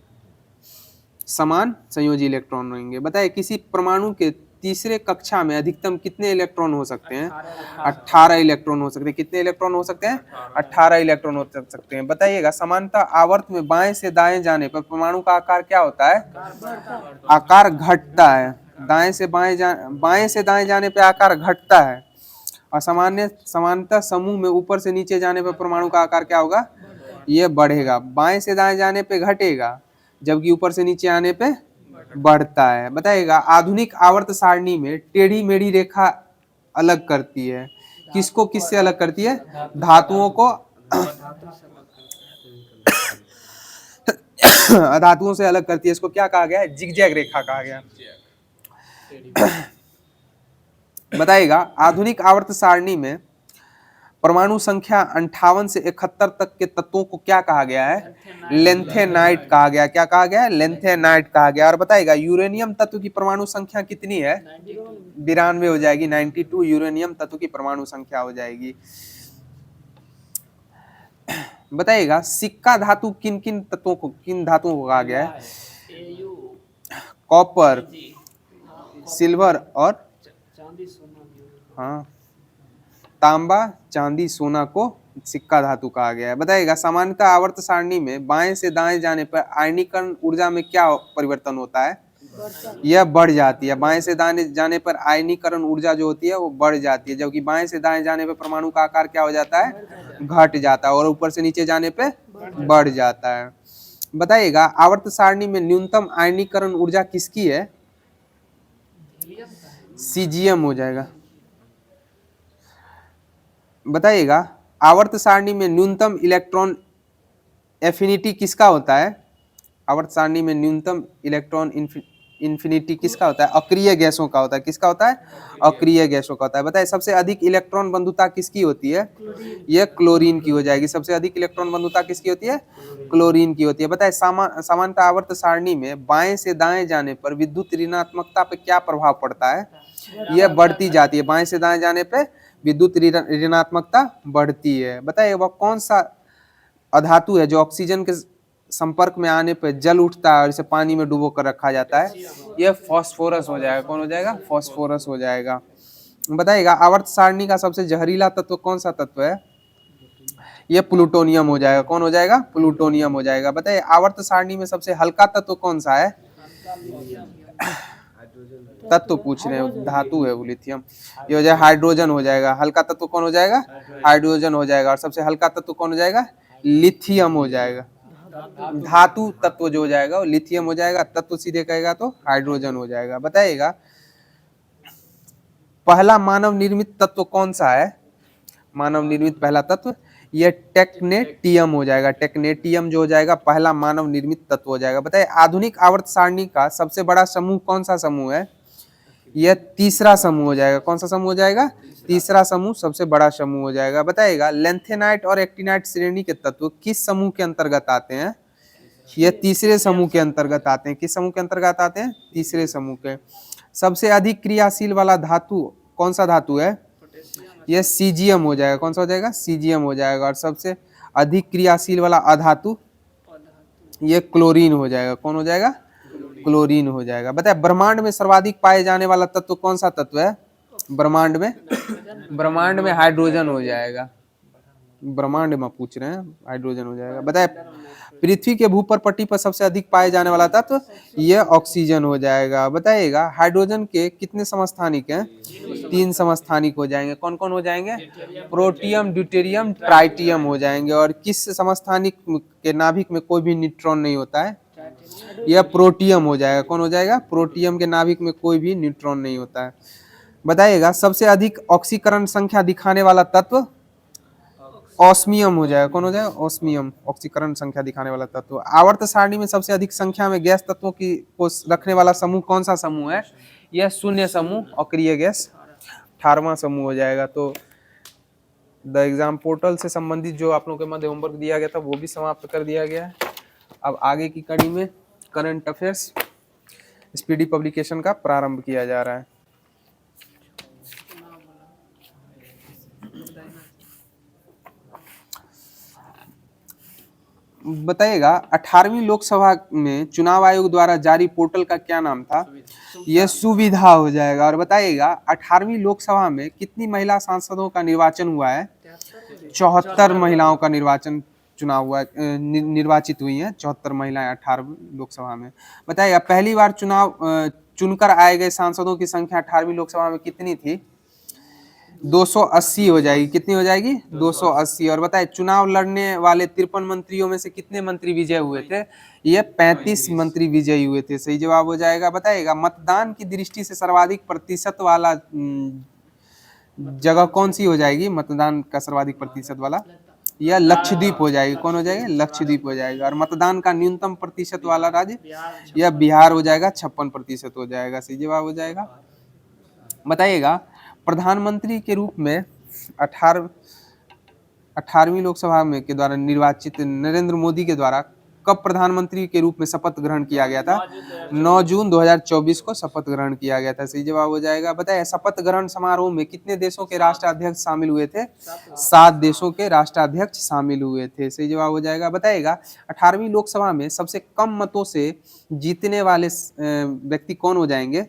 समान संयोजी इलेक्ट्रॉन रहेंगे। बताइए किसी परमाणु के तीसरे कक्षा में अधिकतम कितने इलेक्ट्रॉन हो सकते हैं? 18 इलेक्ट्रॉन हो सकते हैं। कितने इलेक्ट्रॉन हो सकते हैं? 18 इलेक्ट्रॉन हो सकते हैं। बताइएगा समानता आवर्त में बाएं से दाएं जाने पर परमाणु का आकार क्या होता है? आकार घटता है। बाएं से दाएं जाने पर आकार घटता है। और समानता समूह में ऊपर से नीचे जाने पर परमाणु का आकार क्या होगा? यह बढ़ेगा। बाएं से दाएं जाने पे घटेगा जबकि ऊपर से नीचे आने पे बढ़ता है। बताइएगा आधुनिक आवर्त सारणी में टेढ़ी मेढ़ी रेखा अलग करती है। किसको किससे अलग करती है? धातुओं को धातुओं से अलग करती है। इसको क्या कहा गया है? जिगजैग रेखा कहा गया। बताइएगा आधुनिक आवर्त सारणी में परमाणु संख्या 58 से 71 तक के तत्वों को क्या कहा गया है? लेंथेनाइट कहा गया। क्या कहा गया है? लेंथेनाइट कहा गया। और बताइएगा यूरेनियम तत्व की परमाणु संख्या कितनी है? 92 हो जाएगी। 92 यूरेनियम तत्व की परमाणु संख्या हो जाएगी। बताइएगा सिक्का धातु किन धातुओं को कहा गया है? कॉपर, सिल्वर और तांबा, चांदी, सोना को सिक्का धातु कहा गया है। बताइएगा सामान्यतः आवर्त सारणी में बाएं से दाएं जाने पर आयनीकरण ऊर्जा में क्या परिवर्तन होता है? यह बढ़ जाती है। बाएं से दाएं जाने पर आयनीकरण ऊर्जा जो होती है वो बढ़ जाती है, जबकि बाएं से दाएं जाने पर परमाणु का आकार क्या हो जाता है, घट जाता है, और ऊपर से नीचे जाने पे बढ़ जाता है। बताइएगा आवर्त सारणी में न्यूनतम आयनीकरण ऊर्जा किसकी है? हीलियम का है। सीजियम हो जाएगा। बताइएगा आवर्त सारणी में न्यूनतम इलेक्ट्रॉन एफिनिटी किसका होता है? आवर्त सारणी में न्यूनतम इलेक्ट्रॉन इन्फिनिटी किसका होता है? अक्रिय गैसों का होता है। किसका होता है? अक्रिय गैसों का होता है। बताइए सबसे अधिक इलेक्ट्रॉन बंधुता किसकी होती है? यह क्लोरीन की हो जाएगी। सबसे अधिक इलेक्ट्रॉन बंधुता किसकी होती है? क्लोरीन की होती है। बताइए सामान्यतः आवर्त सारणी में बाएं से दाएं जाने पर विद्युत ऋणात्मकता पे क्या प्रभाव पड़ता है? यह बढ़ती जाती है। बाएं से दाएं जाने पे विद्युत ऋणात्मकता बढ़ती है। बताइए वह कौन सा अधातु है जो ऑक्सीजन के संपर्क में आने पर जल उठता है और इसे पानी में डुबो कर रखा जाता है? यह फास्फोरस हो जाएगा। कौन हो जाएगा? फास्फोरस हो जाएगा। बताइएगा आवर्त सारणी का सबसे जहरीला तत्व कौन सा तत्व है? यह प्लूटोनियम हो जाएगा। कौन हो जाएगा? प्लूटोनियम हो जाएगा। बताइए आवर्त सारणी में सबसे हल्का तत्व कौन सा है? तत्व पूछ रहे हैं, धातु है वो लिथियम। ये हो जाएगा हाइड्रोजन हो जाएगा। हल्का तत्व कौन हो जाएगा? हाइड्रोजन हो जाएगा। और सबसे हल्का तत्व कौन हो जाएगा? लिथियम हो जाएगा। धातु तत्व जो हो जाएगा वो लिथियम हो जाएगा। तत्व सीधे कहेगा तो हाइड्रोजन हो जाएगा। बताइएगा पहला मानव निर्मित तत्व कौन सा है? मानव निर्मित पहला तत्व यह टेक्नेटियम हो जाएगा। टेक्नेटियम जो हो जाएगा पहला मानव निर्मित तत्व हो जाएगा। बताइए आधुनिक आवर्त सारणी का सबसे बड़ा समूह कौन सा समूह है? यह तीसरा समूह हो जाएगा। कौन सा समूह हो जाएगा? तीसरा समूह सबसे बड़ा समूह हो जाएगा। बताइएगा लेंथेनाइट और एक्टिनाइट श्रेणी के तत्व किस समूह के अंतर्गत आते हैं? यह तीसरे समूह के अंतर्गत आते हैं। किस समूह के अंतर्गत आते हैं? तीसरे समूह के। सबसे अधिक क्रियाशील वाला धातु कौन सा धातु है? यह सीजियम हो जाएगा। कौन सा हो जाएगा? सीजियम हो जाएगा। और सबसे अधिक क्रियाशील वाला अधातु यह क्लोरीन हो जाएगा। कौन हो जाएगा? क्लोरीन हो जाएगा। बताए ब्रह्मांड में सर्वाधिक पाए जाने वाला तत्व कौन सा तत्व है? ब्रह्मांड में हाइड्रोजन हो जाएगा। ब्रह्मांड में पूछ रहे हैं, हाइड्रोजन हो जाएगा। बताए पृथ्वी के भूपर पट्टी पर सबसे अधिक पाए जाने वाला तत्व यह ऑक्सीजन हो जाएगा। बताइएगा हाइड्रोजन के कितने समस्थानिक हैं? 3 समस्थानिक हो जाएंगे। कौन कौन हो जाएंगे? प्रोटियम, ड्यूटेरियम, ट्राइटियम हो जाएंगे। और किस समस्थानिक के नाभिक में कोई भी न्यूट्रॉन नहीं होता है? यह प्रोटियम हो जाएगा। कौन हो जाएगा? प्रोटियम के नाभिक में कोई भी न्यूट्रॉन नहीं होता है। बताइएगा सबसे अधिक ऑक्सीकरण संख्या दिखाने वाला तत्व ऑस्मियम हो जाएगा। कौन हो जाएगा? ऑस्मियम, ऑक्सीकरण संख्या दिखाने वाला तत्व। आवर्त सारणी में सबसे अधिक संख्या में गैस तत्वों को रखने वाला समूह कौन सा समूह है? यह शून्य समूह, अक्रिय गैस, 18वां समूह हो जाएगा। तो द एग्जाम पोर्टल से संबंधित जो आप लोगों के मध्य होमवर्क दिया गया था वो भी समाप्त कर दिया गया है। अब आगे की कड़ी में करंट अफेयर्स स्पीडी पब्लिकेशन का प्रारंभ किया जा रहा है। बताइएगा 18वीं लोकसभा में चुनाव आयोग द्वारा जारी पोर्टल का क्या नाम था? यह सुविधा हो जाएगा। और बताइएगा 18वीं लोकसभा में कितनी महिला सांसदों का निर्वाचन हुआ है? 74 महिलाओं का चुनाव हुआ, निर्वाचित हुई हैं 74 महिलाएं 18वीं लोकसभा में। बताइएगा पहली बार चुनाव चुनकर आए गए सांसदों की संख्या 18वीं लोकसभा में कितनी थी? 280 हो जाएगी। कितनी हो जाएगी? 280। और बताए चुनाव लड़ने वाले 53 मंत्रियों में से कितने मंत्री विजय हुए थे? ये 35 मंत्री विजयी हुए थे। सही जवाब हो जाएगा। बताइएगा मतदान की दृष्टि से सर्वाधिक प्रतिशत वाला जगह कौन सी हो जाएगी? मतदान का सर्वाधिक प्रतिशत वाला यह लक्षद्वीप हो जाएगी। कौन हो जाएगा? लक्षद्वीप हो जाएगा। और मतदान का न्यूनतम प्रतिशत वाला राज्य यह बिहार हो जाएगा, 56% हो जाएगा। सही जवाब हो जाएगा। बताइएगा प्रधानमंत्री के रूप में 18वीं लोकसभा में के द्वारा निर्वाचित नरेंद्र मोदी के द्वारा कब प्रधानमंत्री के रूप में शपथ ग्रहण किया गया था? 9 जून 2024 को शपथ ग्रहण किया गया था। सही जवाब हो जाएगा। बताइए शपथ ग्रहण समारोह में कितने देशों के राष्ट्राध्यक्ष शामिल हुए थे? 7 देशों के राष्ट्राध्यक्ष शामिल हुए थे। सही जवाब हो जाएगा। बताइएगा 18वीं लोकसभा में सबसे कम मतों से जीतने वाले व्यक्ति कौन हो जाएंगे?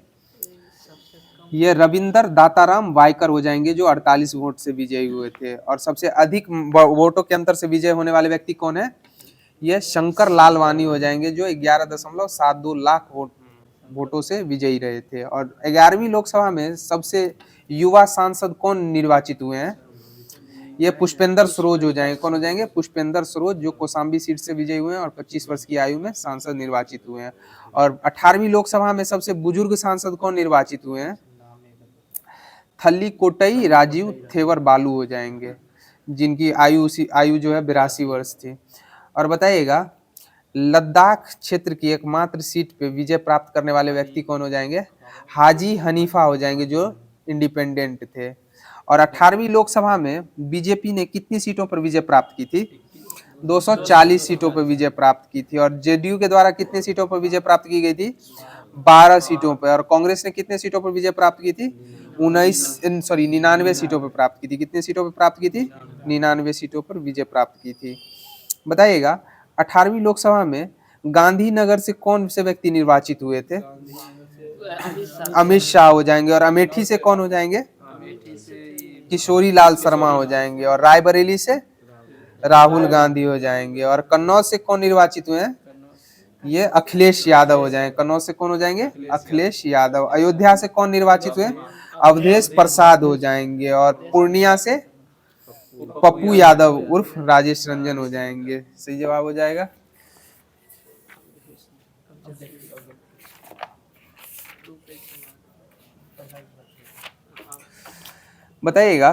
ये रविंदर दाताराम वायकर हो जाएंगे जो 48 वोट से विजयी हुए थे। और सबसे अधिक वोटों के अंतर से विजय होने वाले व्यक्ति कौन है? ये शंकर लालवानी हो जाएंगे जो 11.72 लाख वोट वोटों से विजयी रहे थे। और 11वीं लोकसभा में सबसे युवा सांसद कौन निर्वाचित हुए हैं? ये पुष्पेंद्र सरोज हो जाएंगे। कौन हो जाएंगे? पुष्पेंद्र सरोज, जो कौशाम्बी सीट से विजयी हुए हैं और 25 वर्ष की आयु में सांसद निर्वाचित हुए हैं। और 18वीं लोकसभा में सबसे बुजुर्ग सांसद कौन निर्वाचित हुए हैं? थल्ली कोटई राजीव थेवर बालू हो जाएंगे, जिनकी आयु जो है 82 वर्ष थी। और बताइएगा, लद्दाख क्षेत्र की एकमात्र सीट पे विजय प्राप्त करने वाले व्यक्ति कौन हो जाएंगे? हाजी हनीफा हो जाएंगे, जो इंडिपेंडेंट थे। और 18वीं लोकसभा में बीजेपी ने कितनी सीटों पर विजय प्राप्त की थी? 240 सीटों पर विजय प्राप्त की थी। और जेडीयू के द्वारा कितने सीटों पर विजय प्राप्त की गई थी? 12 सीटों पर। और कांग्रेस ने कितने सीटों पर विजय प्राप्त की थी? 99 सीटों पर प्राप्त की थी। कितनी सीटों पर प्राप्त की थी? 99 सीटों पर विजय प्राप्त की थी। बताइएगा, 18वीं लोकसभा में गांधीनगर से कौन से व्यक्ति निर्वाचित हुए थे? अमित शाह हो जाएंगे। और अमेठी से कौन हो जाएंगे? किशोरी लाल शर्मा हो जाएंगे। और रायबरेली से राहुल गांधी हो जाएंगे। और कन्नौज से कौन निर्वाचित हुए हैं? ये अखिलेश यादव हो जाएंगे। कन्नौज से कौन हो जाएंगे? अखिलेश यादव। अयोध्या से कौन निर्वाचित हुए? अवधेश प्रसाद हो जाएंगे। और पूर्णिया से पप्पू यादव उर्फ राजेश रंजन हो जाएंगे। सही जवाब हो जाएगा। बताइएगा,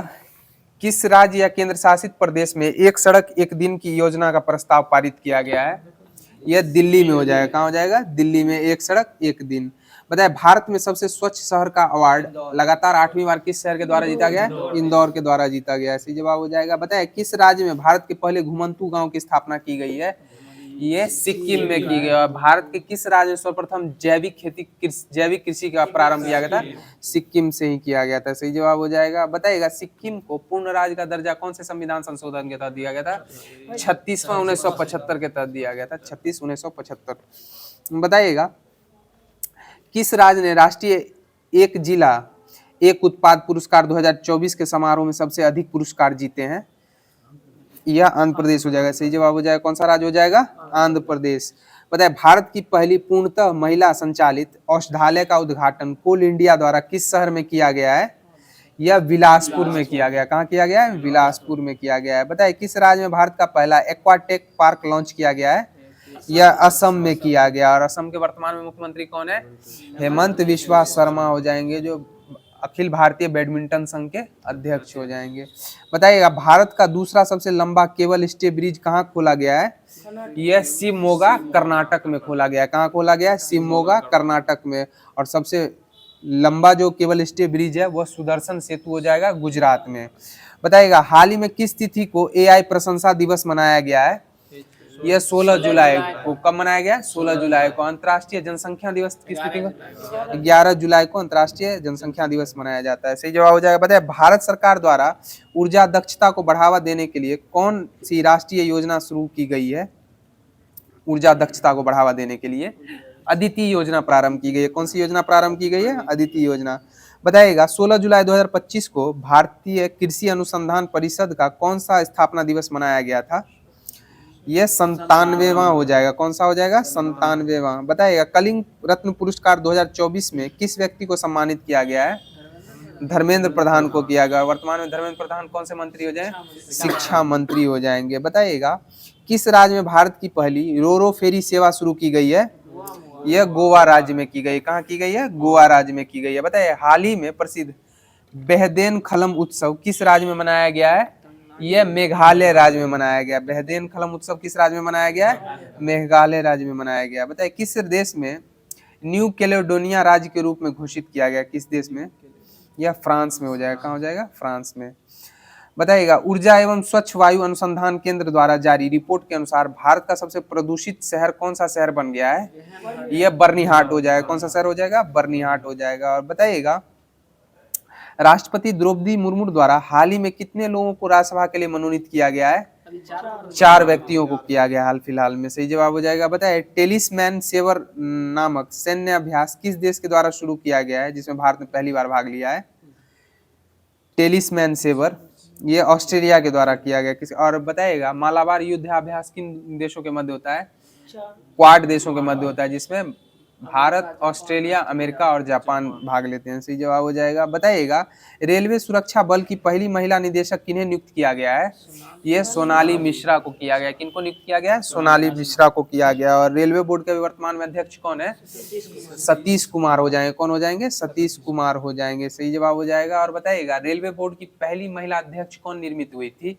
किस राज्य या केंद्र शासित प्रदेश में एक सड़क एक दिन की योजना का प्रस्ताव पारित किया गया है? यह दिल्ली में हो जाएगा। कहाँ हो जाएगा? दिल्ली में एक सड़क एक दिन। बताए, भारत में सबसे स्वच्छ शहर का अवार्ड लगातार 8वीं बार किस शहर के द्वारा जीता गया है? इंदौर के द्वारा जीता गया है। सही जवाब हो जाएगा। बताए, किस राज्य में भारत के पहले घुमंतू गांव की स्थापना की गई है? ये सिक्किम में की गई। और भारत के किस राज्य में सर्वप्रथम जैविक कृषि का प्रारंभ किया गया था? सिक्किम से ही किया गया था। सही जवाब हो जाएगा। बताइएगा, सिक्किम को पूर्ण राज्य का दर्जा कौन से संविधान संशोधन के तहत दिया गया था? 36वां 1975 के तहत दिया गया था। 36 1975। बताइएगा, किस राज्य ने राष्ट्रीय एक जिला एक उत्पाद पुरस्कार 2024 के समारोह में सबसे अधिक पुरस्कार जीते हैं? यह आंध्र प्रदेश हो जाएगा। सही जवाब हो जाएगा। कौन सा राज्य हो जाएगा? आंध्र प्रदेश। बताए, भारत की पहली पूर्णतः महिला संचालित औषधालय का उद्घाटन कोल इंडिया द्वारा किस शहर में किया गया है? यह बिलासपुर में किया गया। कहाँ किया गया है? बिलासपुर में किया गया है। बताए, किस राज्य में भारत का पहला एक्वाटेक पार्क लॉन्च किया गया है? यह असम में किया गया। और असम के वर्तमान में मुख्यमंत्री कौन है? हेमंत बिस्वा शर्मा हो जाएंगे, जो अखिल भारतीय बैडमिंटन संघ के अध्यक्ष हो जाएंगे। बताइएगा, भारत का दूसरा सबसे लंबा केबल स्टे ब्रिज कहाँ खोला गया है? यह शिवमोगा कर्नाटक में खोला गया है। कहाँ खोला गया है? शिवमोगा कर्नाटक में। और सबसे लंबा जो केबल स्टे ब्रिज है वह सुदर्शन सेतु हो जाएगा, गुजरात में। बताइएगा, हाल ही में किस तिथि को एआई प्रशंसा दिवस मनाया गया है? यह 16 जुलाई को। कब मनाया गया? 16 जुलाई को। अंतर्राष्ट्रीय जनसंख्या दिवस किस तिथि को? 11 जुलाई को अंतर्राष्ट्रीय जनसंख्या दिवस मनाया जाता है। सही जवाब हो जाएगा। बताइए, भारत सरकार द्वारा ऊर्जा दक्षता को बढ़ावा देने के लिए कौन सी राष्ट्रीय योजना शुरू की गई है? ऊर्जा दक्षता को बढ़ावा देने के लिए अदिति योजना प्रारंभ की गई है। कौन सी योजना प्रारंभ की गई है? अदिति योजना। बताइएगा, 16 जुलाई 2025 को भारतीय कृषि अनुसंधान परिषद का कौन सा स्थापना दिवस मनाया गया था? यह 97वां हो जाएगा। कौन सा हो जाएगा? 97वां। बताइएगा, कलिंग रत्न पुरस्कार 2024 में किस व्यक्ति को सम्मानित किया गया है? धर्मेंद्र प्रधान को किया गया। वर्तमान में धर्मेंद्र प्रधान कौन से मंत्री हो जाए? शिक्षा मंत्री हो जाएंगे। बताइएगा, किस राज्य में भारत की पहली रोरो फेरी सेवा शुरू की गई है? यह गोवा राज्य में की गई। कहाँ की गई है? गोवा राज्य में की गई है। बताइए, हाल ही में प्रसिद्ध बेहदेन खलम उत्सव किस राज्य में मनाया गया है? यह मेघालय राज्य में मनाया गया। बेहदेन खलम उत्सव किस राज्य में मनाया गया है? मेघालय राज्य में मनाया गया। बताइए, किस देश में न्यू कैलेडोनिया राज्य के रूप में घोषित किया गया? किस देश में? यह फ्रांस में हो जाएगा। कहाँ हो जाएगा? फ्रांस में। बताइएगा, ऊर्जा एवं स्वच्छ वायु अनुसंधान केंद्र द्वारा जारी रिपोर्ट के अनुसार भारत का सबसे प्रदूषित शहर कौन सा शहर बन गया है? यह बर्निहाट हो जाएगा। कौन सा शहर हो जाएगा? बर्निहाट हो जाएगा। और बताइएगा, राष्ट्रपति द्रौपदी मुर्मू द्वारा हाल ही में कितने लोगों को राज्यसभा के लिए मनोनीत किया गया है? 4 व्यक्तियों को किया गया हाल फिलहाल में। सही जवाब हो जाएगा। बताइए, टेलिसमैन सेवर नामक सैन्य अभ्यास किस देश के द्वारा शुरू किया गया है, जिसमें भारत ने पहली बार भाग लिया है? टेलिसमैन सेवर ये ऑस्ट्रेलिया के द्वारा किया गया। किसी और बताइएगा, मालाबार युद्धाभ्यास किन देशों के मध्य होता है? क्वाड देशों के मध्य होता है, जिसमें भारत, ऑस्ट्रेलिया, अमेरिका और जापान भाग लेते हैं। सही जवाब हो जाएगा। बताइएगा रेलवे सुरक्षा बल की पहली महिला निदेशक किन्हें नियुक्त किया गया है? ये सोनाली मिश्रा को किया गया। किनको नियुक्त किया गया है? सोनाली मिश्रा को किया गया। और रेलवे बोर्ड के वर्तमान में अध्यक्ष कौन है? सतीश कुमार हो जाएंगे। कौन हो जाएंगे? सतीश कुमार हो जाएंगे। सही जवाब हो जाएगा। और बताइएगा रेलवे बोर्ड की पहली महिला अध्यक्ष कौन निर्मित हुई थी?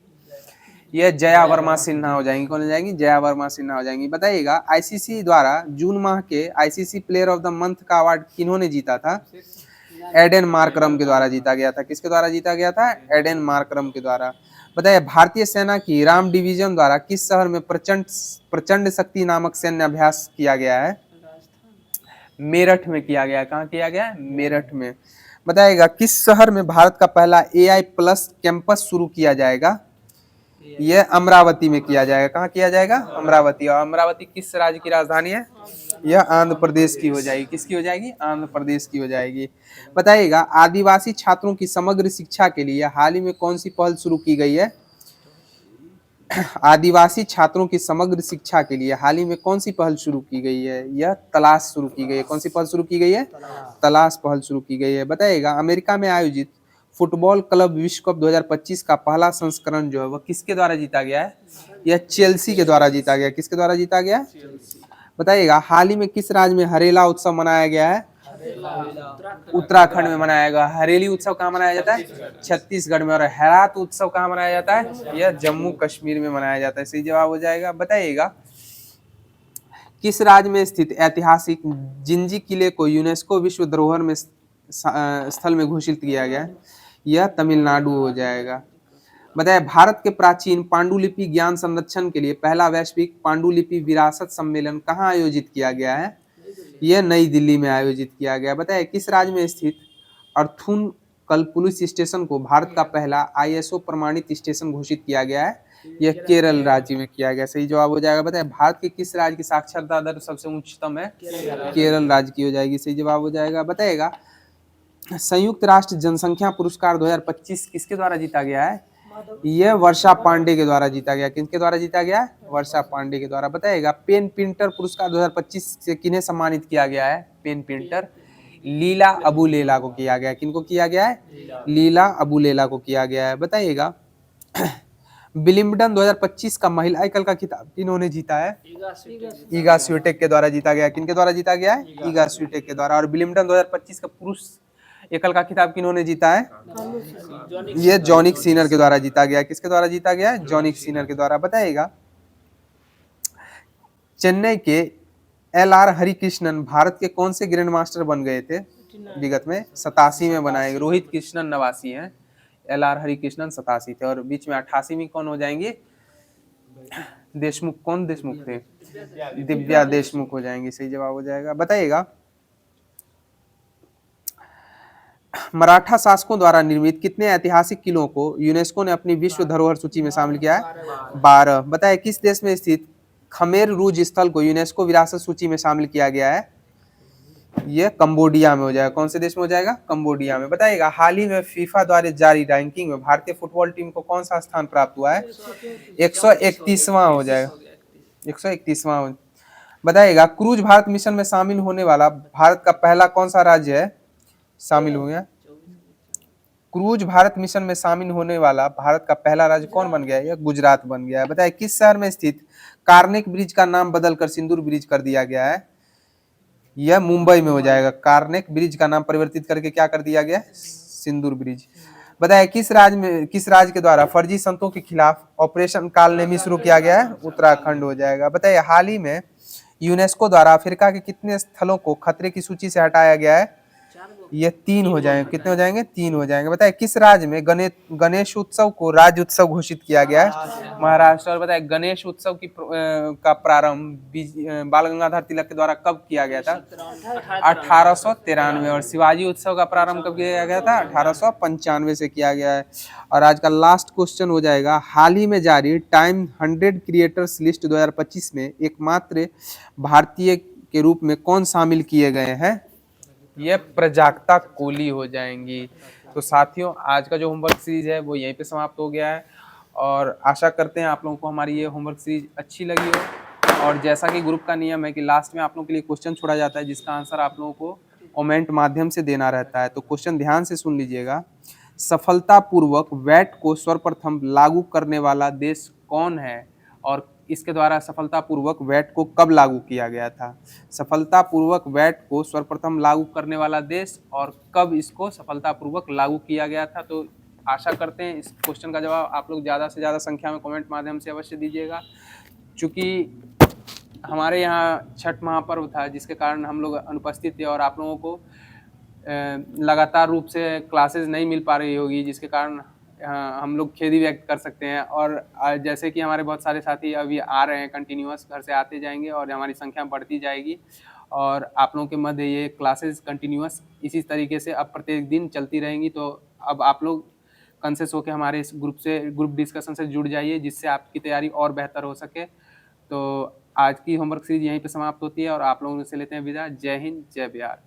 यह जया वर्मा सिन्हा हो जाएंगी। कौन हो जाएंगी? जया वर्मा सिन्हा हो जाएंगी। बताइएगा आईसीसी द्वारा जून माह के ICC player of the month का अवार्ड किन्होंने जीता था? एडन मार्करम के द्वारा जीता गया था। किसके द्वारा जीता गया था? एडन मार्करम के द्वारा। बताइए भारतीय सेना की राम डिवीजन द्वारा किस शहर में प्रचंड शक्ति नामक सैन्य अभ्यास किया गया है? मेरठ में किया गया। कहाँ किया गया? मेरठ में। बताइएगा किस शहर में भारत का पहला AI प्लस कैंपस शुरू किया जाएगा? यह अमरावती में किया जाएगा। कहाँ किया जाएगा? अमरावती। और अमरावती किस राज्य की राजधानी है? यह आंध्र प्रदेश की हो जाएगी। किसकी हो जाएगी? आंध्र प्रदेश की हो जाएगी। बताइएगा आदिवासी छात्रों की समग्र शिक्षा के लिए हाल ही में कौन सी पहल शुरू की गई है? आदिवासी छात्रों की समग्र शिक्षा के लिए हाल ही में कौन सी पहल शुरू की गई है? यह तलाश शुरू की गई है। कौन सी पहल शुरू की गई है? तलाश पहल शुरू की गई है। बताइएगा अमेरिका में आयोजित फुटबॉल क्लब विश्व कप 2025 का पहला संस्करण जो है वह किसके द्वारा जीता गया है? यह चेल्सी के द्वारा जीता गया। किसके द्वारा जीता गया? बताइएगा हाल ही में किस राज्य में हरेला उत्सव मनाया गया है? उत्तराखंड में मनाया गया। हरेली उत्सव कहाँ मनाया जाता है? छत्तीसगढ़ में। और हेरात उत्सव कहाँ मनाया जाता है? यह जम्मू कश्मीर में मनाया जाता है। सही जवाब हो जाएगा। बताइएगा किस राज्य में स्थित ऐतिहासिक जिंजी किले को यूनेस्को विश्व धरोहर में स्थल में घोषित किया गया है? यह तमिलनाडु हो जाएगा। बताइए भारत के प्राचीन पांडुलिपि ज्ञान संरक्षण के लिए पहला वैश्विक पांडुलिपि विरासत सम्मेलन कहाँ आयोजित किया गया है? यह नई दिल्ली में आयोजित किया गया। बताइए किस राज्य में स्थित अर्थुन कल पुलिस स्टेशन को भारत का पहला ISO प्रमाणित स्टेशन घोषित किया गया है? यह केरल राज्य में किया गया। सही जवाब हो जाएगा। बताइए भारत के किस राज्य की साक्षरता दर सबसे उच्चतम है? केरल राज्य की हो जाएगी। सही जवाब हो जाएगा। बताइएगा संयुक्त राष्ट्र जनसंख्या पुरस्कार 2025 किसके द्वारा जीता गया है? यह वर्षा पांडे के द्वारा जीता गया। किसके द्वारा जीता गया? वर्षा पांडे के द्वारा। बताइएगा पेन प्रिंटर पुरस्कार 2025 से किन्हें सम्मानित किया गया है? पेन प्रिंटर लीला अबू लेला को किया गया। किनको किया गया है? लीला अबू लेला को किया गया है। बताइएगा विलिम्बडन 2025 का महिला एकल का खिताब किन्होंने जीता है? ईगा स्वीटेक के द्वारा जीता गया। किनके द्वारा जीता गया है? ईगा स्वीटेक के द्वारा। और विलिम्बडन 2025 का पुरुष एकल का खिताब किन्होंने जीता है? ये जॉनिक सीनर के द्वारा जीता गया। किसके द्वारा जीता गया है? जॉनिक सीनर के द्वारा। बताइएगा चेन्नई के LR हरिकृष्णन भारत के कौन से ग्रैंड मास्टर बन गए थे विगत में? 87 में बनाए। रोहित कृष्णन 89 है, LR हरिकृष्णन 87 थे। और बीच में 88 में कौन हो जाएंगे? देशमुख। कौन देशमुख थे? दिव्या देशमुख हो जाएंगे। सही जवाब हो जाएगा। बताइएगा मराठा शासकों द्वारा निर्मित कितने ऐतिहासिक किलों को यूनेस्को ने अपनी विश्व धरोहर सूची में शामिल किया है? 12। बताइए किस देश में स्थित खमेर रूज स्थल को यूनेस्को विरासत सूची में शामिल किया गया है? यह कंबोडिया में हो जाएगा। कौन से देश में हो जाएगा? कंबोडिया में। बताइएगा हाल ही में फीफा द्वारा जारी रैंकिंग में भारतीय फुटबॉल टीम को कौन सा स्थान प्राप्त हुआ है? 131वां हो जाएगा। 131वां। बताइएगा क्रूज भारत मिशन में शामिल होने वाला भारत का पहला कौन सा राज्य है? शामिल हो गया। क्रूज भारत मिशन में शामिल होने वाला भारत का पहला राज्य कौन बन गया? यह गुजरात बन गया है। बताइए किस शहर में स्थित कार्निक ब्रिज का नाम बदलकर सिंदूर ब्रिज कर दिया गया है? यह मुंबई में हो जाएगा। कार्निक ब्रिज का नाम परिवर्तित करके क्या कर दिया गया? सिंदूर ब्रिज। बताइए किस राज्य के द्वारा फर्जी संतों के खिलाफ ऑपरेशन कालनेमी शुरू किया गया है? उत्तराखंड हो जाएगा। बताइए हाल ही में यूनेस्को द्वारा अफ्रीका के कितने स्थलों को खतरे की सूची से हटाया गया है? ये 3 हो जाएंगे। कितने हो जाएंगे? 3 हो जाएंगे। बताइए किस राज्य में गणेश उत्सव को राज्य उत्सव घोषित किया गया है? महाराष्ट्र। और बताइए गणेश उत्सव की का प्रारंभ बाल गंगाधर तिलक के द्वारा कब किया गया था? 1893। और शिवाजी उत्सव का प्रारंभ कब किया गया था? 1895 से किया गया है। और आज का लास्ट क्वेश्चन हो जाएगा हाल ही में जारी टाइम 100 क्रिएटर्स लिस्ट 2025 में एकमात्र भारतीय के रूप में कौन शामिल किए गए हैं? ये प्रजाक्ता कोहली हो जाएंगी। तो साथियों आज का जो होमवर्क सीरीज है वो यहीं पे समाप्त हो गया है और आशा करते हैं आप लोगों को हमारी ये होमवर्क सीरीज अच्छी लगी हो और जैसा कि ग्रुप का नियम है कि लास्ट में आप लोगों के लिए क्वेश्चन छोड़ा जाता है जिसका आंसर आप लोगों को कमेंट माध्यम से देना रहता है। तो क्वेश्चन ध्यान से सुन लीजिएगा। सफलतापूर्वक वैट को सर्वप्रथम लागू करने वाला देश कौन है और इसके द्वारा सफलतापूर्वक वैट को कब लागू किया गया था? सफलतापूर्वक वैट को सर्वप्रथम लागू करने वाला देश और कब इसको सफलतापूर्वक लागू किया गया था। तो आशा करते हैं इस क्वेश्चन का जवाब आप लोग ज़्यादा से ज़्यादा संख्या में कमेंट माध्यम से अवश्य दीजिएगा। चूँकि हमारे यहाँ छठ महापर्व था जिसके कारण हम लोग अनुपस्थित थे और आप लोगों को लगातार रूप से क्लासेस नहीं मिल पा रही होगी, जिसके कारण हम लोग खेद ही व्यक्त कर सकते हैं। और जैसे कि हमारे बहुत सारे साथी अभी आ रहे हैं, कंटिन्यूअस घर से आते जाएंगे और हमारी संख्या बढ़ती जाएगी और आप लोगों के मध्य ये क्लासेस कंटिन्यूअस इसी तरीके से अब प्रत्येक दिन चलती रहेंगी। तो अब आप लोग कंसेस होकर हमारे इस ग्रुप डिस्कशन से जुड़ जाइए जिससे आपकी तैयारी और बेहतर हो सके। तो आज की होमवर्क सीरीज यहीं पे समाप्त होती है और आप लोगों से लेते हैं विदा। जय हिंद, जय बिहार।